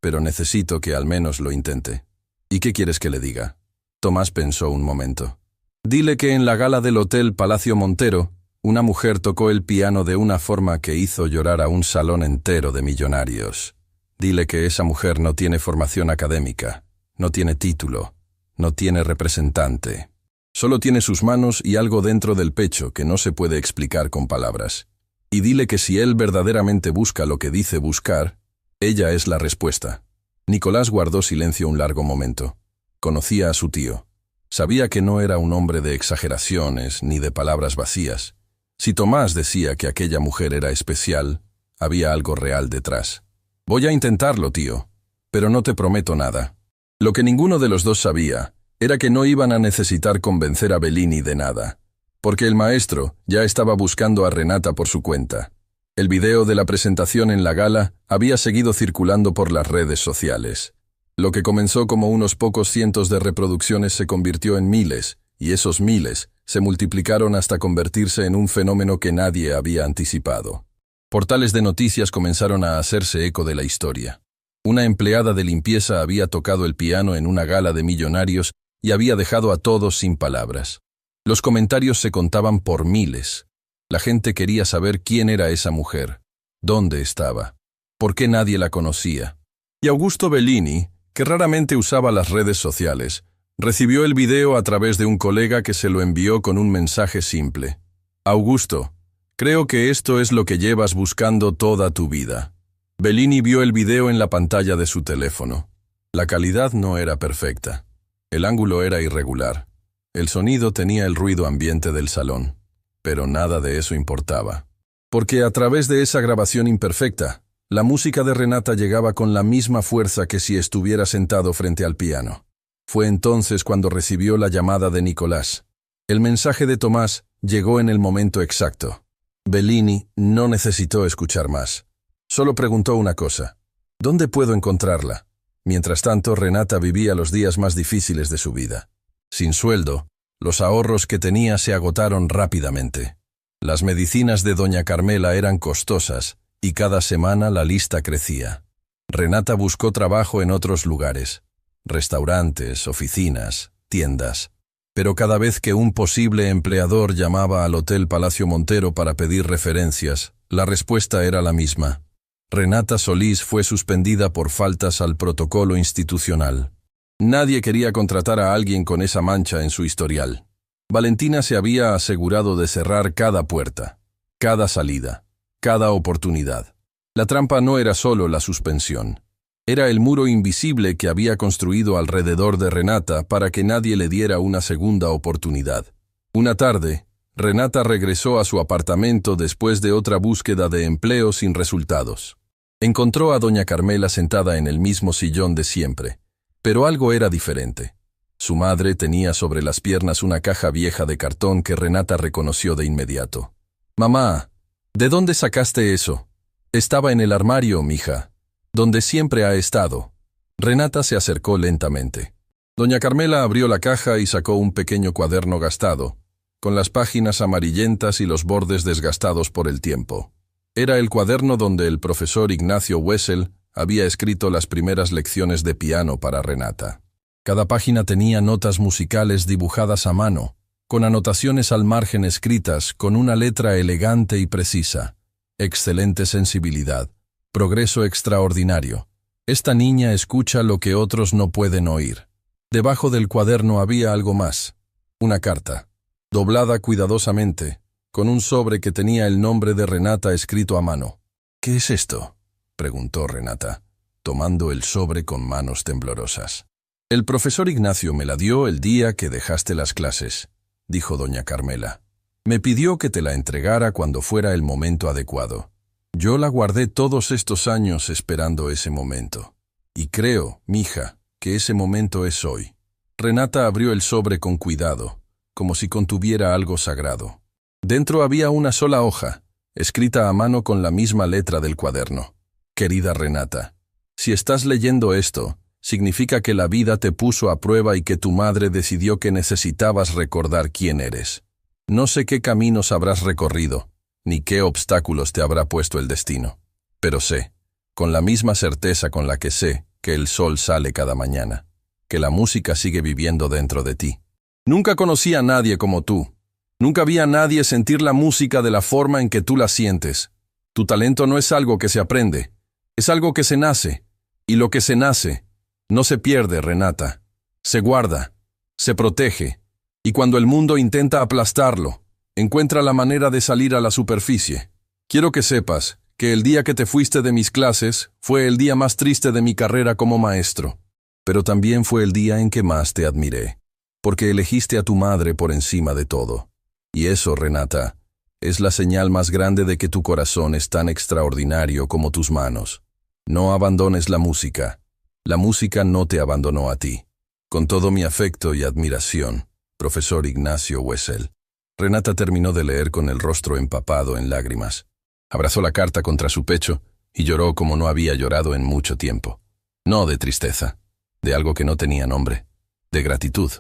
pero necesito que al menos lo intente. ¿Y qué quieres que le diga? Tomás pensó un momento. Dile que en la gala del Hotel Palacio Montero, una mujer tocó el piano de una forma que hizo llorar a un salón entero de millonarios. Dile que esa mujer no tiene formación académica, no tiene título, no tiene representante. Solo tiene sus manos y algo dentro del pecho que no se puede explicar con palabras. Y dile que si él verdaderamente busca lo que dice buscar, ella es la respuesta. Nicolás guardó silencio un largo momento. Conocía a su tío. Sabía que no era un hombre de exageraciones ni de palabras vacías. Si Tomás decía que aquella mujer era especial, había algo real detrás. Voy a intentarlo, tío, pero no te prometo nada. Lo que ninguno de los dos sabía era que no iban a necesitar convencer a Bellini de nada, porque el maestro ya estaba buscando a Renata por su cuenta. El video de la presentación en la gala había seguido circulando por las redes sociales. Lo que comenzó como unos pocos cientos de reproducciones se convirtió en miles, y esos miles se multiplicaron hasta convertirse en un fenómeno que nadie había anticipado. Portales de noticias comenzaron a hacerse eco de la historia. Una empleada de limpieza había tocado el piano en una gala de millonarios y había dejado a todos sin palabras. Los comentarios se contaban por miles. La gente quería saber quién era esa mujer, dónde estaba, por qué nadie la conocía. Y Augusto Bellini, que raramente usaba las redes sociales, recibió el video a través de un colega que se lo envió con un mensaje simple. Augusto, creo que esto es lo que llevas buscando toda tu vida. Bellini vio el video en la pantalla de su teléfono. La calidad no era perfecta. El ángulo era irregular. El sonido tenía el ruido ambiente del salón. Pero nada de eso importaba. Porque a través de esa grabación imperfecta, la música de Renata llegaba con la misma fuerza que si estuviera sentado frente al piano. Fue entonces cuando recibió la llamada de Nicolás. El mensaje de Tomás llegó en el momento exacto. Bellini no necesitó escuchar más. Solo preguntó una cosa. ¿Dónde puedo encontrarla? Mientras tanto, Renata vivía los días más difíciles de su vida. Sin sueldo, los ahorros que tenía se agotaron rápidamente. Las medicinas de doña Carmela eran costosas, y cada semana la lista crecía. Renata buscó trabajo en otros lugares, restaurantes, oficinas, tiendas. Pero cada vez que un posible empleador llamaba al Hotel Palacio Montero para pedir referencias, la respuesta era la misma. Renata Solís fue suspendida por faltas al protocolo institucional. Nadie quería contratar a alguien con esa mancha en su historial. Valentina se había asegurado de cerrar cada puerta, cada salida, cada oportunidad. La trampa no era solo la suspensión. Era el muro invisible que había construido alrededor de Renata para que nadie le diera una segunda oportunidad. Una tarde, Renata regresó a su apartamento después de otra búsqueda de empleo sin resultados. Encontró a doña Carmela sentada en el mismo sillón de siempre, pero algo era diferente. Su madre tenía sobre las piernas una caja vieja de cartón que Renata reconoció de inmediato. «Mamá, ¿de dónde sacaste eso?» «Estaba en el armario, mija, donde siempre ha estado». Renata se acercó lentamente. Doña Carmela abrió la caja y sacó un pequeño cuaderno gastado, con las páginas amarillentas y los bordes desgastados por el tiempo. Era el cuaderno donde el profesor Ignacio Wessel había escrito las primeras lecciones de piano para Renata. Cada página tenía notas musicales dibujadas a mano, con anotaciones al margen escritas con una letra elegante y precisa. Excelente sensibilidad. Progreso extraordinario. Esta niña escucha lo que otros no pueden oír. Debajo del cuaderno había algo más. Una carta, doblada cuidadosamente, con un sobre que tenía el nombre de Renata escrito a mano. «¿Qué es esto?», preguntó Renata, tomando el sobre con manos temblorosas. «El profesor Ignacio me la dio el día que dejaste las clases», dijo doña Carmela. «Me pidió que te la entregara cuando fuera el momento adecuado. Yo la guardé todos estos años esperando ese momento. Y creo, mija, que ese momento es hoy». Renata abrió el sobre con cuidado, como si contuviera algo sagrado. Dentro había una sola hoja, escrita a mano con la misma letra del cuaderno. «Querida Renata, si estás leyendo esto, significa que la vida te puso a prueba y que tu madre decidió que necesitabas recordar quién eres. No sé qué caminos habrás recorrido, ni qué obstáculos te habrá puesto el destino. Pero sé, con la misma certeza con la que sé, que el sol sale cada mañana, que la música sigue viviendo dentro de ti. Nunca conocí a nadie como tú. Nunca vi a nadie sentir la música de la forma en que tú la sientes. Tu talento no es algo que se aprende, es algo que se nace. Y lo que se nace no se pierde, Renata. Se guarda, se protege. Y cuando el mundo intenta aplastarlo, encuentra la manera de salir a la superficie. Quiero que sepas que el día que te fuiste de mis clases fue el día más triste de mi carrera como maestro, pero también fue el día en que más te admiré, porque elegiste a tu madre por encima de todo. Y eso, Renata, es la señal más grande de que tu corazón es tan extraordinario como tus manos. No abandones la música. La música no te abandonó a ti. Con todo mi afecto y admiración, profesor Ignacio Wessel. Renata terminó de leer con el rostro empapado en lágrimas. Abrazó la carta contra su pecho y lloró como no había llorado en mucho tiempo. No de tristeza, de algo que no tenía nombre, de gratitud,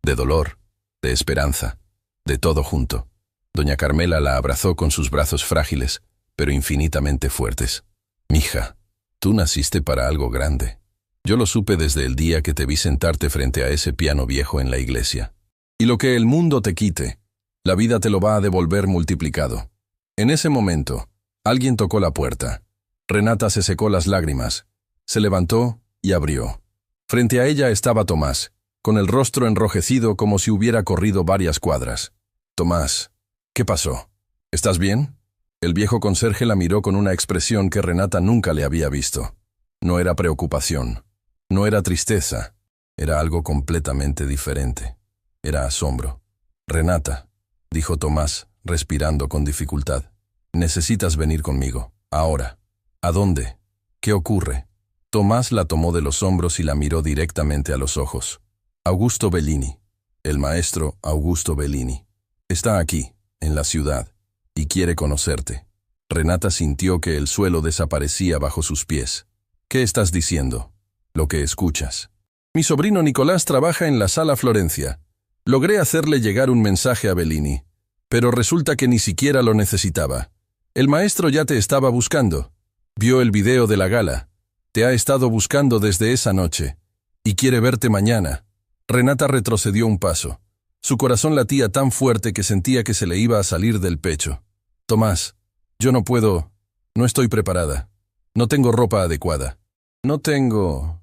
de dolor, de esperanza, de todo junto. Doña Carmela la abrazó con sus brazos frágiles, pero infinitamente fuertes. Mija, tú naciste para algo grande. Yo lo supe desde el día que te vi sentarte frente a ese piano viejo en la iglesia. Y lo que el mundo te quite, la vida te lo va a devolver multiplicado. En ese momento, alguien tocó la puerta. Renata se secó las lágrimas, se levantó y abrió. Frente a ella estaba Tomás, con el rostro enrojecido como si hubiera corrido varias cuadras. Tomás, ¿qué pasó? ¿Estás bien? El viejo conserje la miró con una expresión que Renata nunca le había visto. No era preocupación, no era tristeza, era algo completamente diferente. Era asombro. Renata, dijo Tomás, respirando con dificultad. Necesitas venir conmigo, ahora. ¿A dónde? ¿Qué ocurre? Tomás la tomó de los hombros y la miró directamente a los ojos. Augusto Bellini, el maestro Augusto Bellini, está aquí, en la ciudad, y quiere conocerte. Renata sintió que el suelo desaparecía bajo sus pies. ¿Qué estás diciendo? Lo que escuchas. Mi sobrino Nicolás trabaja en la Sala Florencia. Logré hacerle llegar un mensaje a Bellini, pero resulta que ni siquiera lo necesitaba. El maestro ya te estaba buscando. Vio el video de la gala. Te ha estado buscando desde esa noche. Y quiere verte mañana. Renata retrocedió un paso. Su corazón latía tan fuerte que sentía que se le iba a salir del pecho. Tomás, yo no puedo. No estoy preparada. No tengo ropa adecuada. No tengo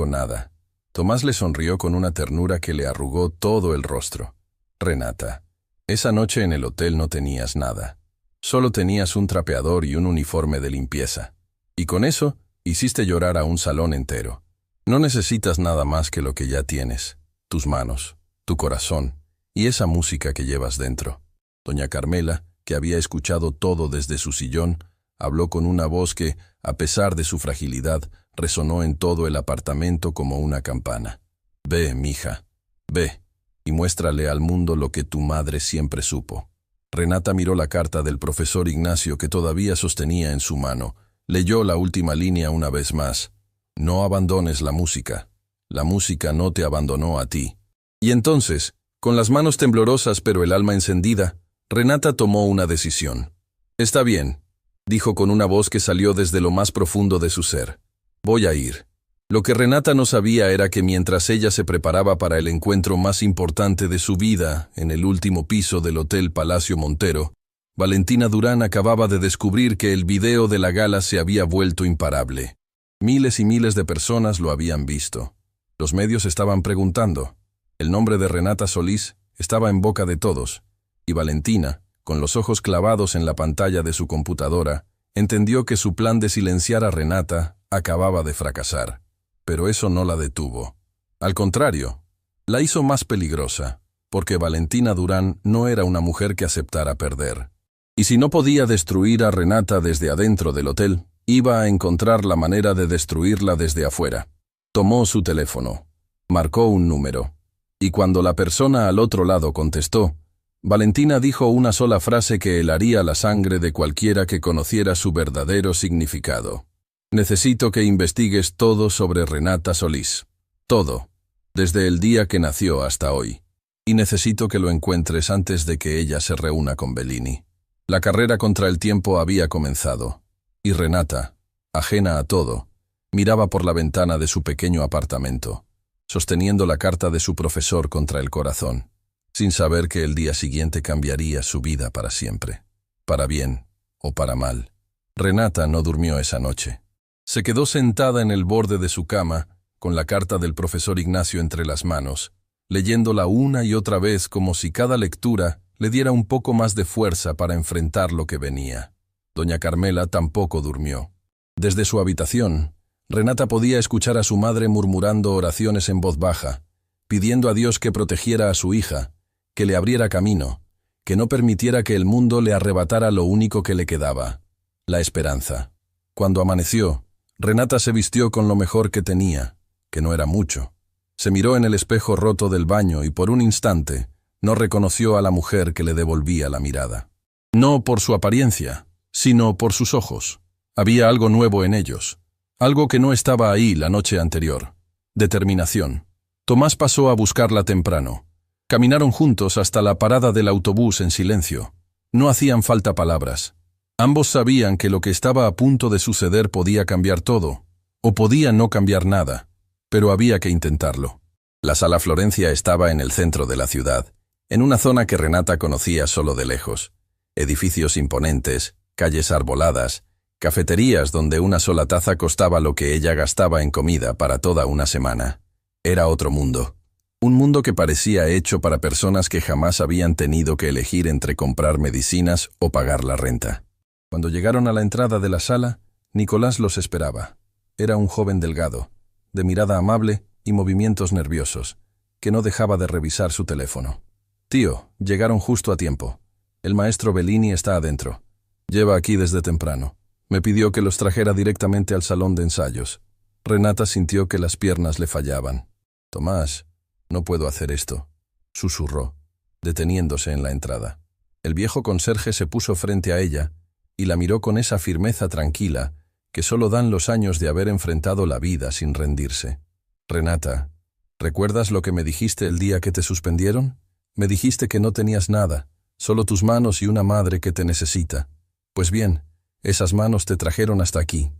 nada. Tomás le sonrió con una ternura que le arrugó todo el rostro. Renata, esa noche en el hotel no tenías nada. Solo tenías un trapeador y un uniforme de limpieza. Y con eso, hiciste llorar a un salón entero. No necesitas nada más que lo que ya tienes. Tus manos, tu corazón y esa música que llevas dentro. Doña Carmela, que había escuchado todo desde su sillón, habló con una voz que, a pesar de su fragilidad, resonó en todo el apartamento como una campana. Ve, mija, ve, y muéstrale al mundo lo que tu madre siempre supo. Renata miró la carta del profesor Ignacio que todavía sostenía en su mano. Leyó la última línea una vez más. No abandones la música. La música no te abandonó a ti. Y entonces, con las manos temblorosas pero el alma encendida, Renata tomó una decisión. Está bien, dijo con una voz que salió desde lo más profundo de su ser. Voy a ir. Lo que Renata no sabía era que mientras ella se preparaba para el encuentro más importante de su vida en el último piso del Hotel Palacio Montero, Valentina Durán acababa de descubrir que el video de la gala se había vuelto imparable. Miles y miles de personas lo habían visto. Los medios estaban preguntando. El nombre de Renata Solís estaba en boca de todos, y Valentina, con los ojos clavados en la pantalla de su computadora, entendió que su plan de silenciar a Renata acababa de fracasar. Pero eso no la detuvo. Al contrario, la hizo más peligrosa, porque Valentina Durán no era una mujer que aceptara perder. Y si no podía destruir a Renata desde adentro del hotel, iba a encontrar la manera de destruirla desde afuera. Tomó su teléfono, marcó un número, y cuando la persona al otro lado contestó, Valentina dijo una sola frase que helaría la sangre de cualquiera que conociera su verdadero significado. Necesito que investigues todo sobre Renata Solís. Todo, desde el día que nació hasta hoy. Y necesito que lo encuentres antes de que ella se reúna con Bellini. La carrera contra el tiempo había comenzado. Y Renata, ajena a todo, Miraba por la ventana de su pequeño apartamento, sosteniendo la carta de su profesor contra el corazón, sin saber que el día siguiente cambiaría su vida para siempre, para bien o para mal. Renata no durmió esa noche. Se quedó sentada en el borde de su cama, con la carta del profesor Ignacio entre las manos, leyéndola una y otra vez como si cada lectura le diera un poco más de fuerza para enfrentar lo que venía. Doña Carmela tampoco durmió. Desde su habitación, Renata podía escuchar a su madre murmurando oraciones en voz baja, pidiendo a Dios que protegiera a su hija, que le abriera camino, que no permitiera que el mundo le arrebatara lo único que le quedaba, la esperanza. Cuando amaneció, Renata se vistió con lo mejor que tenía, que no era mucho. Se miró en el espejo roto del baño y por un instante no reconoció a la mujer que le devolvía la mirada. No por su apariencia, sino por sus ojos. Había algo nuevo en ellos, algo que no estaba ahí la noche anterior. Determinación. Tomás pasó a buscarla temprano. Caminaron juntos hasta la parada del autobús en silencio. No hacían falta palabras. Ambos sabían que lo que estaba a punto de suceder podía cambiar todo, o podía no cambiar nada, pero había que intentarlo. La Sala Florencia estaba en el centro de la ciudad, en una zona que Renata conocía solo de lejos. Edificios imponentes, calles arboladas, cafeterías donde una sola taza costaba lo que ella gastaba en comida para toda una semana. Era otro mundo. Un mundo que parecía hecho para personas que jamás habían tenido que elegir entre comprar medicinas o pagar la renta. Cuando llegaron a la entrada de la sala, Nicolás los esperaba. Era un joven delgado, de mirada amable y movimientos nerviosos, que no dejaba de revisar su teléfono. «Tío, llegaron justo a tiempo. El maestro Bellini está adentro. Lleva aquí desde temprano. Me pidió que los trajera directamente al salón de ensayos». Renata sintió que las piernas le fallaban. «Tomás, no puedo hacer esto», susurró, deteniéndose en la entrada. El viejo conserje se puso frente a ella y la miró con esa firmeza tranquila que solo dan los años de haber enfrentado la vida sin rendirse. «Renata, ¿recuerdas lo que me dijiste el día que te suspendieron? Me dijiste que no tenías nada, solo tus manos y una madre que te necesita. Pues bien, esas manos te trajeron hasta aquí.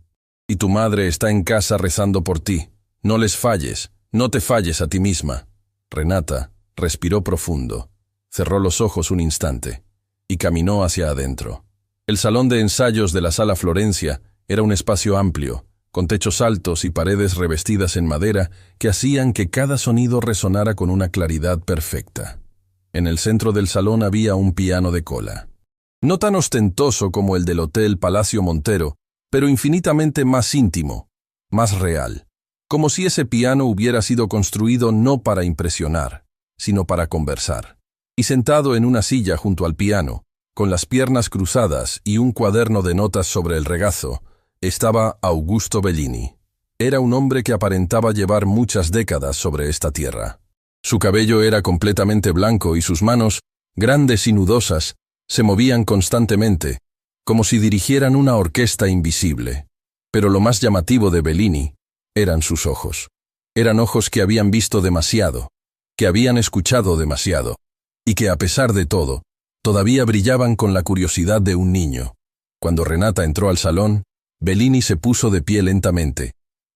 Y tu madre está en casa rezando por ti. No les falles, no te falles a ti misma». Renata respiró profundo, cerró los ojos un instante y caminó hacia adentro. El salón de ensayos de la Sala Florencia era un espacio amplio, con techos altos y paredes revestidas en madera que hacían que cada sonido resonara con una claridad perfecta. En el centro del salón había un piano de cola. No tan ostentoso como el del Hotel Palacio Montero, pero infinitamente más íntimo, más real. Como si ese piano hubiera sido construido no para impresionar, sino para conversar. Y sentado en una silla junto al piano, con las piernas cruzadas y un cuaderno de notas sobre el regazo, estaba Augusto Bellini. Era un hombre que aparentaba llevar muchas décadas sobre esta tierra. Su cabello era completamente blanco y sus manos, grandes y nudosas, se movían constantemente, como si dirigieran una orquesta invisible. Pero lo más llamativo de Bellini eran sus ojos. Eran ojos que habían visto demasiado, que habían escuchado demasiado, y que a pesar de todo, todavía brillaban con la curiosidad de un niño. Cuando Renata entró al salón, Bellini se puso de pie lentamente.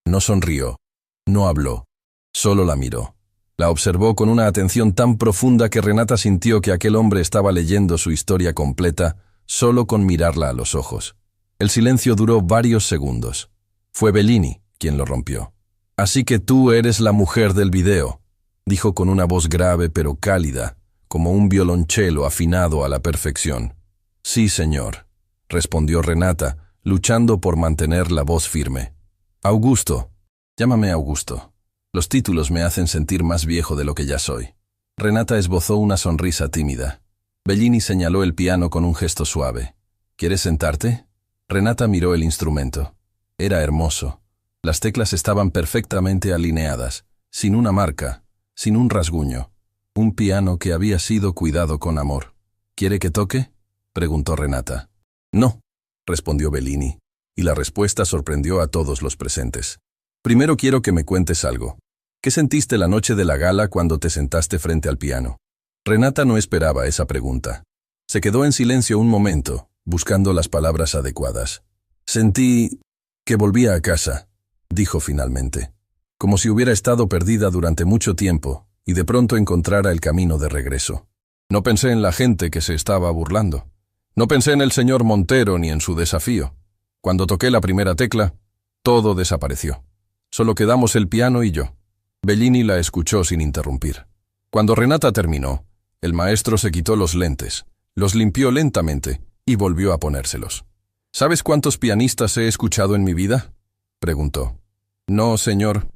No sonrió, no habló, solo la miró. La observó con una atención tan profunda que Renata sintió que aquel hombre estaba leyendo su historia completa solo con mirarla a los ojos. El silencio duró varios segundos. Fue Bellini quien lo rompió. «Así que tú eres la mujer del video», dijo con una voz grave pero cálida, como un violonchelo afinado a la perfección. «Sí, señor», respondió Renata, luchando por mantener la voz firme. «Augusto, llámame Augusto. Los títulos me hacen sentir más viejo de lo que ya soy». Renata esbozó una sonrisa tímida. Bellini señaló el piano con un gesto suave. «¿Quieres sentarte?» Renata miró el instrumento. Era hermoso. Las teclas estaban perfectamente alineadas, sin una marca, sin un rasguño. Un piano que había sido cuidado con amor. «¿Quiere que toque?», preguntó Renata. «No», respondió Bellini, y la respuesta sorprendió a todos los presentes. «Primero quiero que me cuentes algo. ¿Qué sentiste la noche de la gala cuando te sentaste frente al piano?» Renata no esperaba esa pregunta. Se quedó en silencio un momento, buscando las palabras adecuadas. «Sentí que volvía a casa», dijo finalmente, como si hubiera estado perdida durante mucho tiempo y de pronto encontrara el camino de regreso. No pensé en la gente que se estaba burlando. No pensé en el señor Montero ni en su desafío. Cuando toqué la primera tecla, todo desapareció. Solo quedamos el piano y yo. Bellini la escuchó sin interrumpir. Cuando Renata terminó, el maestro se quitó los lentes, los limpió lentamente y volvió a ponérselos. ¿Sabes cuántos pianistas he escuchado en mi vida?, preguntó. No, señor.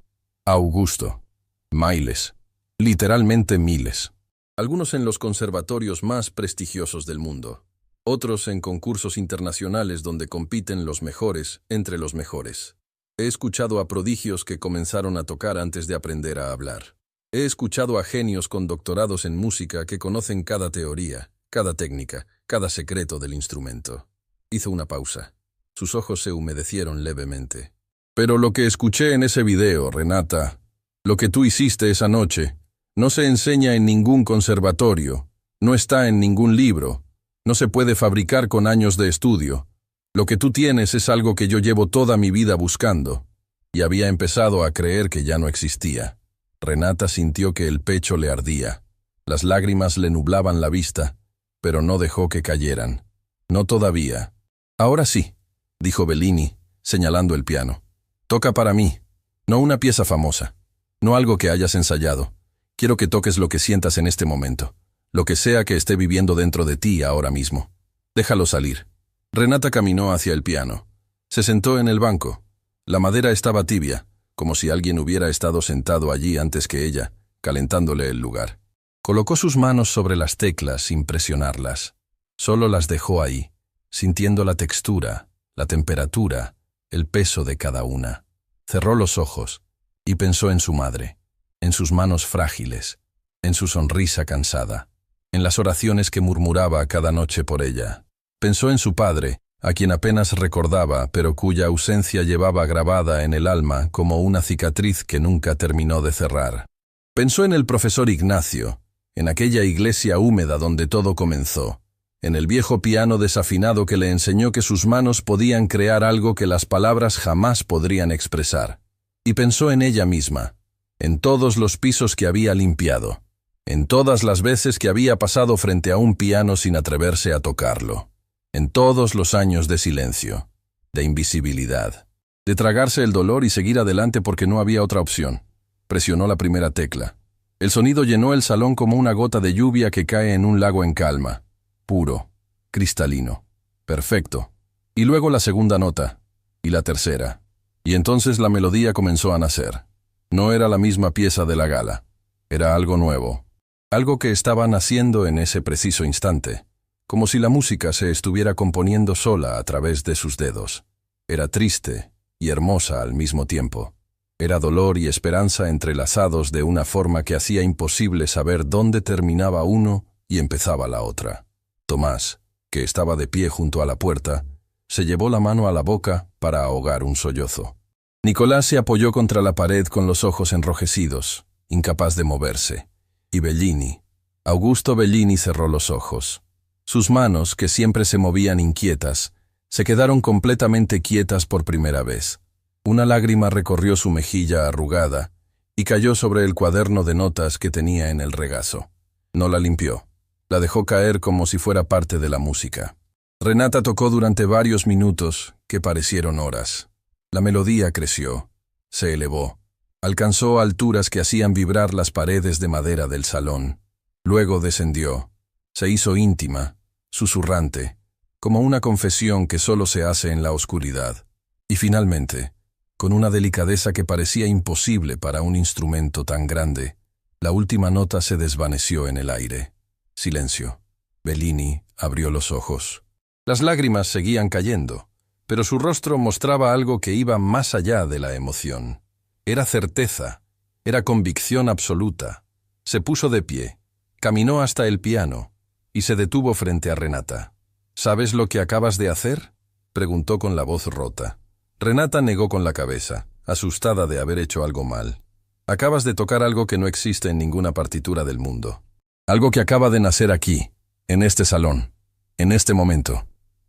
Augusto. Miles. Literalmente miles. Algunos en los conservatorios más prestigiosos del mundo. Otros en concursos internacionales donde compiten los mejores entre los mejores. He escuchado a prodigios que comenzaron a tocar antes de aprender a hablar. He escuchado a genios con doctorados en música que conocen cada teoría, cada técnica, cada secreto del instrumento. Hizo una pausa. Sus ojos se humedecieron levemente. Pero lo que escuché en ese video, Renata, lo que tú hiciste esa noche, no se enseña en ningún conservatorio, no está en ningún libro, no se puede fabricar con años de estudio. Lo que tú tienes es algo que yo llevo toda mi vida buscando, y había empezado a creer que ya no existía. Renata sintió que el pecho le ardía. Las lágrimas le nublaban la vista, pero no dejó que cayeran. No todavía. Ahora sí, dijo Bellini, señalando el piano. Toca para mí, no una pieza famosa, no algo que hayas ensayado. Quiero que toques lo que sientas en este momento, lo que sea que esté viviendo dentro de ti ahora mismo. Déjalo salir. Renata caminó hacia el piano. Se sentó en el banco. La madera estaba tibia, como si alguien hubiera estado sentado allí antes que ella, calentándole el lugar. Colocó sus manos sobre las teclas sin presionarlas. Solo las dejó ahí, sintiendo la textura, la temperatura, el peso de cada una. Cerró los ojos y pensó en su madre, en sus manos frágiles, en su sonrisa cansada, en las oraciones que murmuraba cada noche por ella. Pensó en su padre, a quien apenas recordaba, pero cuya ausencia llevaba grabada en el alma como una cicatriz que nunca terminó de cerrar. Pensó en el profesor Ignacio, en aquella iglesia húmeda donde todo comenzó, en el viejo piano desafinado que le enseñó que sus manos podían crear algo que las palabras jamás podrían expresar. Y pensó en ella misma, en todos los pisos que había limpiado, en todas las veces que había pasado frente a un piano sin atreverse a tocarlo, en todos los años de silencio, de invisibilidad, de tragarse el dolor y seguir adelante porque no había otra opción. Presionó la primera tecla. El sonido llenó el salón como una gota de lluvia que cae en un lago en calma, puro, cristalino, perfecto. Y luego la segunda nota, y la tercera. Y entonces la melodía comenzó a nacer. No era la misma pieza de la gala. Era algo nuevo. Algo que estaba naciendo en ese preciso instante, como si la música se estuviera componiendo sola a través de sus dedos. Era triste y hermosa al mismo tiempo. Era dolor y esperanza entrelazados de una forma que hacía imposible saber dónde terminaba uno y empezaba la otra. Tomás, que estaba de pie junto a la puerta, se llevó la mano a la boca para ahogar un sollozo. Nicolás se apoyó contra la pared con los ojos enrojecidos, incapaz de moverse. Y Bellini, Augusto Bellini, cerró los ojos. Sus manos, que siempre se movían inquietas, se quedaron completamente quietas por primera vez. Una lágrima recorrió su mejilla arrugada y cayó sobre el cuaderno de notas que tenía en el regazo. No la limpió. La dejó caer como si fuera parte de la música. Renata tocó durante varios minutos que parecieron horas. La melodía creció, se elevó, alcanzó alturas que hacían vibrar las paredes de madera del salón. Luego descendió, se hizo íntima, susurrante, como una confesión que solo se hace en la oscuridad. Y finalmente, con una delicadeza que parecía imposible para un instrumento tan grande, la última nota se desvaneció en el aire. Silencio. Bellini abrió los ojos. Las lágrimas seguían cayendo, pero su rostro mostraba algo que iba más allá de la emoción. Era certeza, era convicción absoluta. Se puso de pie, caminó hasta el piano y se detuvo frente a Renata. ¿Sabes lo que acabas de hacer?, preguntó con la voz rota. Renata negó con la cabeza, asustada de haber hecho algo mal. Acabas de tocar algo que no existe en ninguna partitura del mundo. Algo que acaba de nacer aquí, en este salón, en este momento.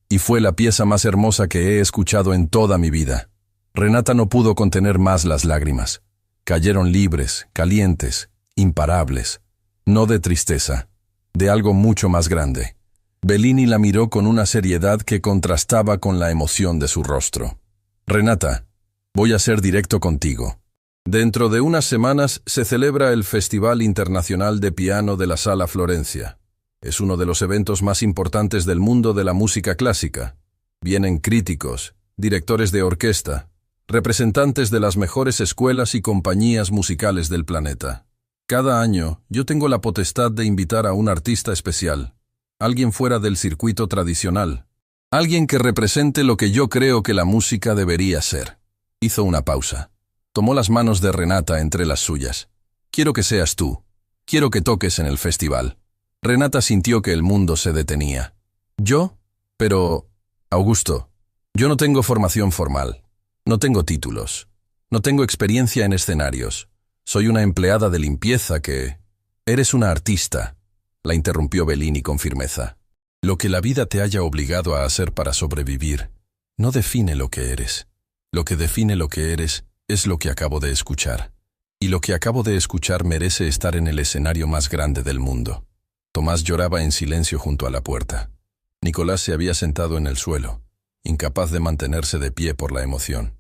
Y fue la pieza más hermosa que he escuchado en toda mi vida. Renata no pudo contener más las lágrimas. Cayeron libres, calientes, imparables. No de tristeza, de algo mucho más grande. Bellini la miró con una seriedad que contrastaba con la emoción de su rostro. Renata, voy a ser directo contigo. Dentro de unas semanas se celebra el Festival Internacional de Piano de la Sala Florencia. Es uno de los eventos más importantes del mundo de la música clásica. Vienen críticos, directores de orquesta, representantes de las mejores escuelas y compañías musicales del planeta. Cada año yo tengo la potestad de invitar a un artista especial, alguien fuera del circuito tradicional, alguien que represente lo que yo creo que la música debería ser. Hizo una pausa. Tomó las manos de Renata entre las suyas. Quiero que seas tú. Quiero que toques en el festival. Renata sintió que el mundo se detenía. ¿Yo? Pero, Augusto, yo no tengo formación formal. No tengo títulos. No tengo experiencia en escenarios. Soy una empleada de limpieza que... Eres una artista, la interrumpió Bellini con firmeza. Lo que la vida te haya obligado a hacer para sobrevivir no define lo que eres. Lo que define lo que eres es lo que acabo de escuchar. Y lo que acabo de escuchar merece estar en el escenario más grande del mundo. Tomás lloraba en silencio junto a la puerta. Nicolás se había sentado en el suelo, incapaz de mantenerse de pie por la emoción.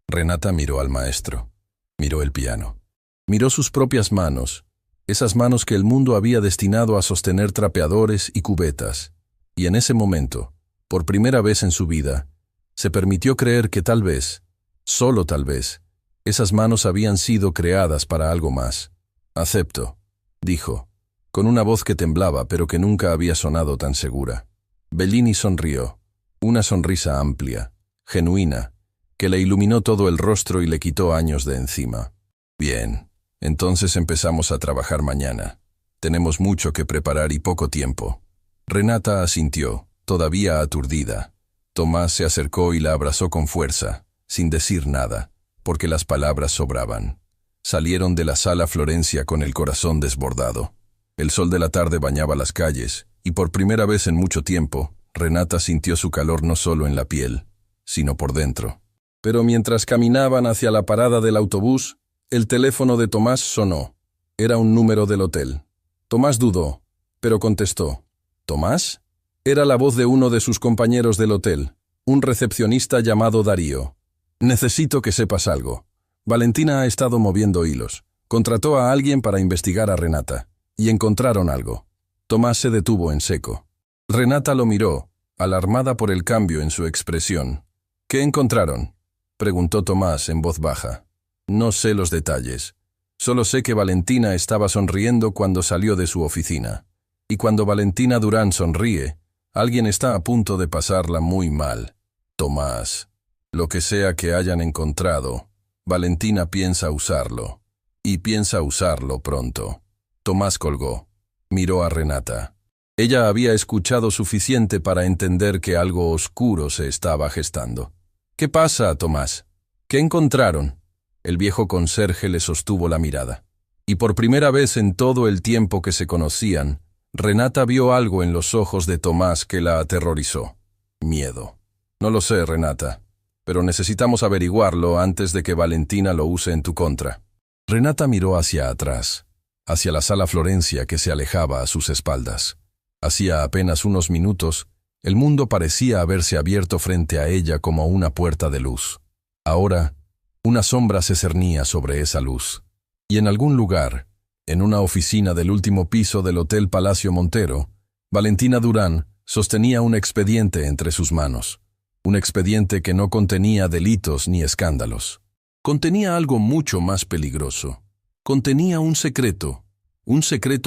Renata miró al maestro. Miró el piano. Miró sus propias manos, esas manos que el mundo había destinado a sostener trapeadores y cubetas. Y en ese momento, por primera vez en su vida, se permitió creer que tal vez, solo tal vez, esas manos habían sido creadas para algo más. Acepto, dijo, con una voz que temblaba pero que nunca había sonado tan segura. Bellini sonrió, una sonrisa amplia, genuina, que le iluminó todo el rostro y le quitó años de encima. Bien, entonces empezamos a trabajar mañana. Tenemos mucho que preparar y poco tiempo. Renata asintió, todavía aturdida. Tomás se acercó y la abrazó con fuerza, sin decir nada, porque las palabras sobraban. Salieron de la Sala Florencia con el corazón desbordado. El sol de la tarde bañaba las calles, y por primera vez en mucho tiempo, Renata sintió su calor no solo en la piel, sino por dentro. Pero mientras caminaban hacia la parada del autobús, el teléfono de Tomás sonó. Era un número del hotel. Tomás dudó, pero contestó. ¿Tomás? Era la voz de uno de sus compañeros del hotel, un recepcionista llamado Darío. Necesito que sepas algo. Valentina ha estado moviendo hilos. Contrató a alguien para investigar a Renata, y encontraron algo. Tomás se detuvo en seco. Renata lo miró, alarmada por el cambio en su expresión. ¿Qué encontraron?, preguntó Tomás en voz baja. No sé los detalles. Solo sé que Valentina estaba sonriendo cuando salió de su oficina. Y cuando Valentina Durán sonríe, alguien está a punto de pasarla muy mal. Tomás, lo que sea que hayan encontrado, Valentina piensa usarlo. Y piensa usarlo pronto. Tomás colgó. Miró a Renata. Ella había escuchado suficiente para entender que algo oscuro se estaba gestando. ¿Qué pasa, Tomás? ¿Qué encontraron? El viejo conserje le sostuvo la mirada. Y por primera vez en todo el tiempo que se conocían, Renata vio algo en los ojos de Tomás que la aterrorizó. Miedo. No lo sé, Renata, pero necesitamos averiguarlo antes de que Valentina lo use en tu contra. Renata miró hacia atrás, hacia la Sala Florencia que se alejaba a sus espaldas. Hacía apenas unos minutos, el mundo parecía haberse abierto frente a ella como una puerta de luz. Ahora, una sombra se cernía sobre esa luz. Y en algún lugar, en una oficina del último piso del Hotel Palacio Montero, Valentina Durán sostenía un expediente entre sus manos. Un expediente que no contenía delitos ni escándalos. Contenía algo mucho más peligroso. Contenía un secreto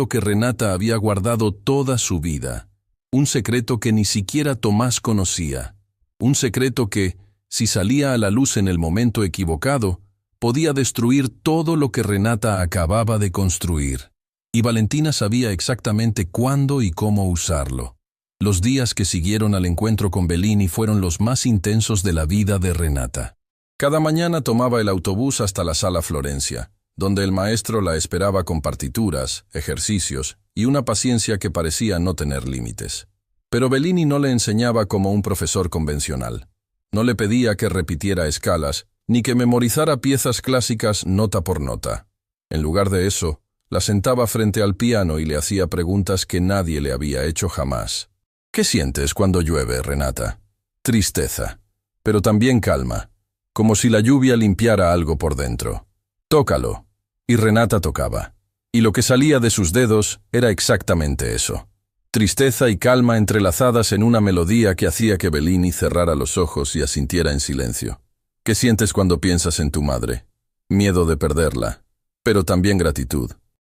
que Renata había guardado toda su vida. Un secreto que ni siquiera Tomás conocía. Un secreto que, si salía a la luz en el momento equivocado, podía destruir todo lo que Renata acababa de construir. Y Valentina sabía exactamente cuándo y cómo usarlo. Los días que siguieron al encuentro con Bellini fueron los más intensos de la vida de Renata. Cada mañana tomaba el autobús hasta la Sala Florencia, donde el maestro la esperaba con partituras, ejercicios y una paciencia que parecía no tener límites. Pero Bellini no le enseñaba como un profesor convencional. No le pedía que repitiera escalas ni que memorizara piezas clásicas nota por nota. En lugar de eso, la sentaba frente al piano y le hacía preguntas que nadie le había hecho jamás. ¿Qué sientes cuando llueve, Renata? Tristeza, pero también calma, como si la lluvia limpiara algo por dentro. Tócalo. Y Renata tocaba. Y lo que salía de sus dedos era exactamente eso. Tristeza y calma entrelazadas en una melodía que hacía que Bellini cerrara los ojos y asintiera en silencio. ¿Qué sientes cuando piensas en tu madre? Miedo de perderla, pero también gratitud.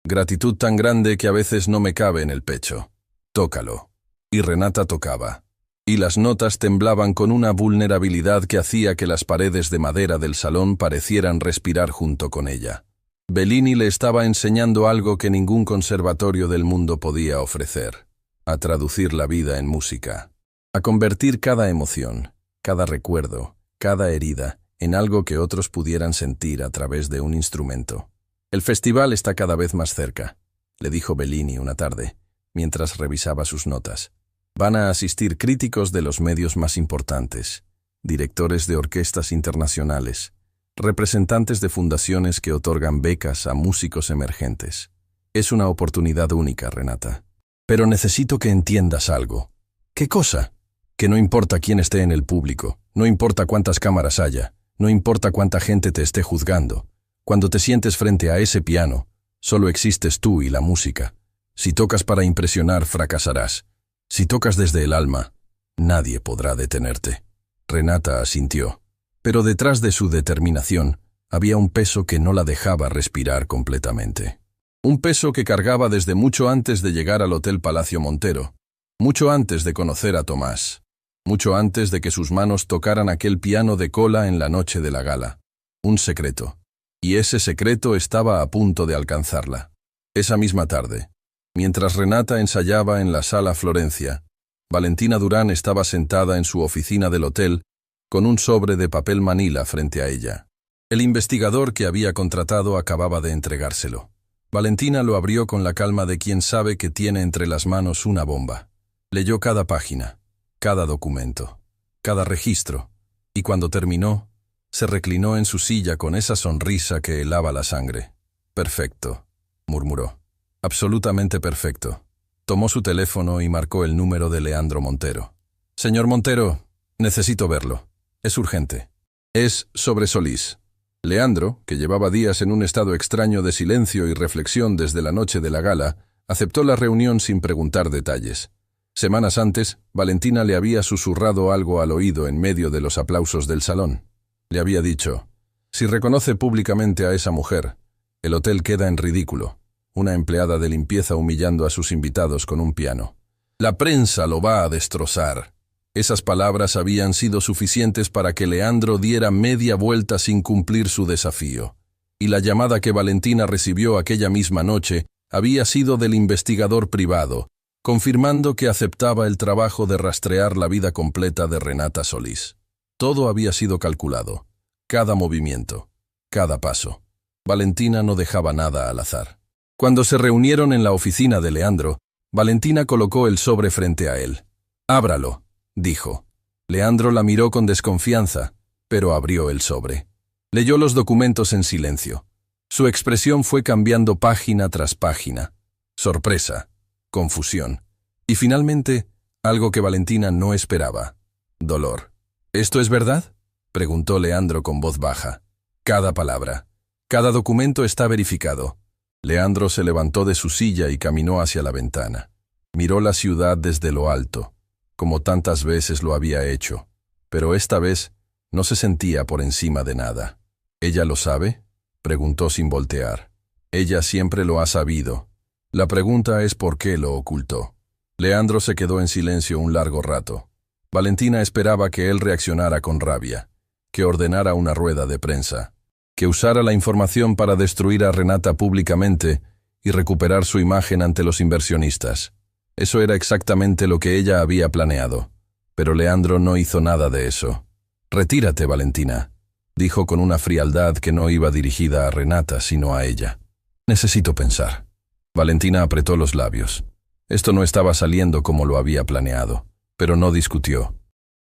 Gratitud tan grande que a veces no me cabe en el pecho. Tócalo. Y Renata tocaba. Y las notas temblaban con una vulnerabilidad que hacía que las paredes de madera del salón parecieran respirar junto con ella. Bellini le estaba enseñando algo que ningún conservatorio del mundo podía ofrecer: a traducir la vida en música, a convertir cada emoción, cada recuerdo, cada herida, en algo que otros pudieran sentir a través de un instrumento. «El festival está cada vez más cerca», le dijo Bellini una tarde, mientras revisaba sus notas. «Van a asistir críticos de los medios más importantes, directores de orquestas internacionales, representantes de fundaciones que otorgan becas a músicos emergentes. Es una oportunidad única, Renata. Pero necesito que entiendas algo». «¿Qué cosa?» «Que no importa quién esté en el público, no importa cuántas cámaras haya, no importa cuánta gente te esté juzgando. Cuando te sientes frente a ese piano, solo existes tú y la música. Si tocas para impresionar, fracasarás. Si tocas desde el alma, nadie podrá detenerte». Renata asintió, pero detrás de su determinación había un peso que no la dejaba respirar completamente. Un peso que cargaba desde mucho antes de llegar al Hotel Palacio Montero, mucho antes de conocer a Tomás, mucho antes de que sus manos tocaran aquel piano de cola en la noche de la gala. Un secreto. Y ese secreto estaba a punto de alcanzarla. Esa misma tarde, mientras Renata ensayaba en la Sala Florencia, Valentina Durán estaba sentada en su oficina del hotel con un sobre de papel manila frente a ella. El investigador que había contratado acababa de entregárselo. Valentina lo abrió con la calma de quien sabe que tiene entre las manos una bomba. Leyó cada página, cada documento, cada registro, y cuando terminó, se reclinó en su silla con esa sonrisa que helaba la sangre. «Perfecto», murmuró. «Absolutamente perfecto». Tomó su teléfono y marcó el número de Leandro Montero. «Señor Montero, necesito verlo. Es urgente». «Es sobre Solís». Leandro, que llevaba días en un estado extraño de silencio y reflexión desde la noche de la gala, aceptó la reunión sin preguntar detalles. Semanas antes, Valentina le había susurrado algo al oído en medio de los aplausos del salón. Le había dicho: «Si reconoce públicamente a esa mujer, el hotel queda en ridículo. Una empleada de limpieza humillando a sus invitados con un piano. La prensa lo va a destrozar». Esas palabras habían sido suficientes para que Leandro diera media vuelta sin cumplir su desafío. Y la llamada que Valentina recibió aquella misma noche había sido del investigador privado, confirmando que aceptaba el trabajo de rastrear la vida completa de Renata Solís. Todo había sido calculado, cada movimiento, cada paso. Valentina no dejaba nada al azar. Cuando se reunieron en la oficina de Leandro, Valentina colocó el sobre frente a él. «Ábralo», dijo. Leandro la miró con desconfianza, pero abrió el sobre. Leyó los documentos en silencio. Su expresión fue cambiando página tras página. Sorpresa, confusión, y finalmente, algo que Valentina no esperaba: dolor. «¿Esto es verdad?», preguntó Leandro con voz baja. «Cada palabra. Cada documento está verificado». Leandro se levantó de su silla y caminó hacia la ventana. Miró la ciudad desde lo alto, como tantas veces lo había hecho, pero esta vez no se sentía por encima de nada. «¿Ella lo sabe?», preguntó sin voltear. «Ella siempre lo ha sabido. La pregunta es por qué lo ocultó». Leandro se quedó en silencio un largo rato. Valentina esperaba que él reaccionara con rabia, que ordenara una rueda de prensa, que usara la información para destruir a Renata públicamente y recuperar su imagen ante los inversionistas. Eso era exactamente lo que ella había planeado, pero Leandro no hizo nada de eso. «Retírate, Valentina», dijo con una frialdad que no iba dirigida a Renata, sino a ella. «Necesito pensar». Valentina apretó los labios. Esto no estaba saliendo como lo había planeado, pero no discutió.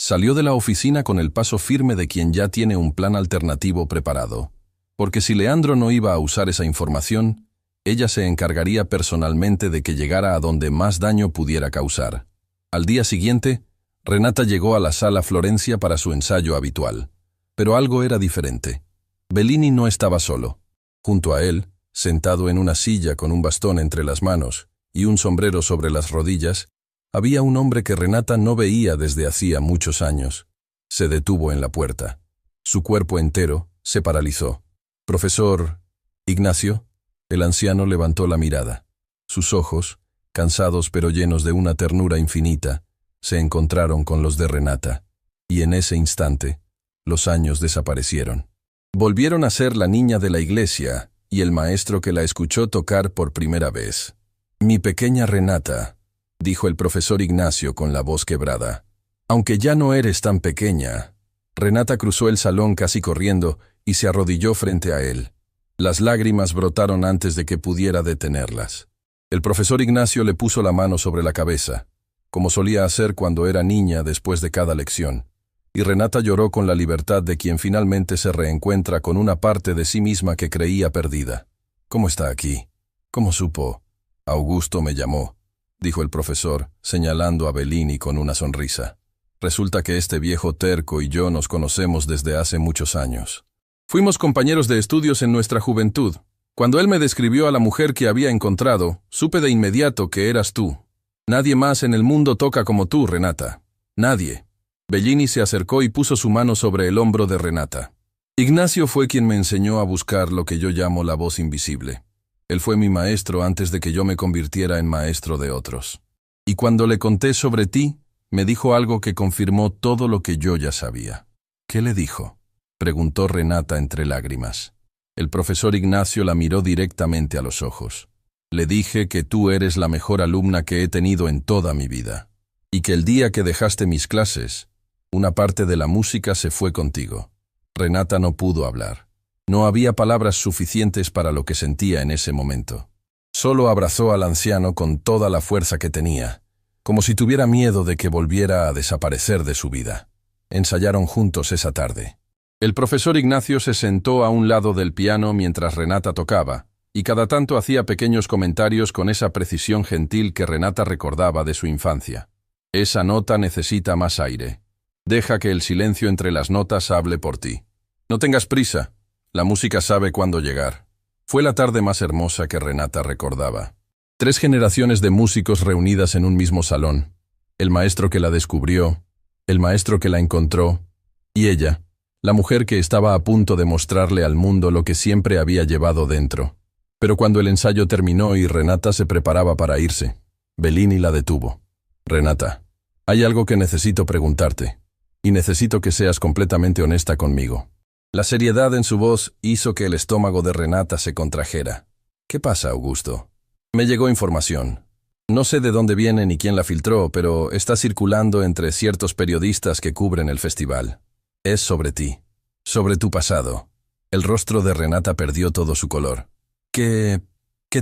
Salió de la oficina con el paso firme de quien ya tiene un plan alternativo preparado, porque si Leandro no iba a usar esa información, ella se encargaría personalmente de que llegara a donde más daño pudiera causar. Al día siguiente, Renata llegó a la sala Florencia para su ensayo habitual. Pero algo era diferente. Bellini no estaba solo. Junto a él, sentado en una silla con un bastón entre las manos y un sombrero sobre las rodillas, había un hombre que Renata no veía desde hacía muchos años. Se detuvo en la puerta. Su cuerpo entero se paralizó. «Profesor Ignacio». El anciano levantó la mirada. Sus ojos, cansados pero llenos de una ternura infinita, se encontraron con los de Renata, y en ese instante, los años desaparecieron. Volvieron a ser la niña de la iglesia y el maestro que la escuchó tocar por primera vez. «Mi pequeña Renata», dijo el profesor Ignacio con la voz quebrada. «Aunque ya no eres tan pequeña». Renata cruzó el salón casi corriendo y se arrodilló frente a él. Las lágrimas brotaron antes de que pudiera detenerlas. El profesor Ignacio le puso la mano sobre la cabeza, como solía hacer cuando era niña después de cada lección, y Renata lloró con la libertad de quien finalmente se reencuentra con una parte de sí misma que creía perdida. «¿Cómo está aquí? ¿Cómo supo?» «Augusto me llamó», dijo el profesor, señalando a Bellini con una sonrisa. «Resulta que este viejo terco y yo nos conocemos desde hace muchos años. Fuimos compañeros de estudios en nuestra juventud. Cuando él me describió a la mujer que había encontrado, supe de inmediato que eras tú. Nadie más en el mundo toca como tú, Renata. Nadie». Bellini se acercó y puso su mano sobre el hombro de Renata. «Ignacio fue quien me enseñó a buscar lo que yo llamo la voz invisible. Él fue mi maestro antes de que yo me convirtiera en maestro de otros. Y cuando le conté sobre ti, me dijo algo que confirmó todo lo que yo ya sabía». «¿Qué le dijo?», preguntó Renata entre lágrimas. El profesor Ignacio la miró directamente a los ojos. «Le dije que tú eres la mejor alumna que he tenido en toda mi vida, y que el día que dejaste mis clases, una parte de la música se fue contigo». Renata no pudo hablar. No había palabras suficientes para lo que sentía en ese momento. Solo abrazó al anciano con toda la fuerza que tenía, como si tuviera miedo de que volviera a desaparecer de su vida. Ensayaron juntos esa tarde. El profesor Ignacio se sentó a un lado del piano mientras Renata tocaba, y cada tanto hacía pequeños comentarios con esa precisión gentil que Renata recordaba de su infancia. «Esa nota necesita más aire. Deja que el silencio entre las notas hable por ti. No tengas prisa. La música sabe cuándo llegar». Fue la tarde más hermosa que Renata recordaba. 3 generaciones de músicos reunidas en un mismo salón. El maestro que la descubrió, el maestro que la encontró, y ella, la mujer que estaba a punto de mostrarle al mundo lo que siempre había llevado dentro. Pero cuando el ensayo terminó y Renata se preparaba para irse, Bellini la detuvo. «Renata, hay algo que necesito preguntarte, y necesito que seas completamente honesta conmigo». La seriedad en su voz hizo que el estómago de Renata se contrajera. «¿Qué pasa, Augusto?» «Me llegó información. No sé de dónde viene ni quién la filtró, pero está circulando entre ciertos periodistas que cubren el festival. Es sobre ti, sobre tu pasado». El rostro de Renata perdió todo su color. ¿Qué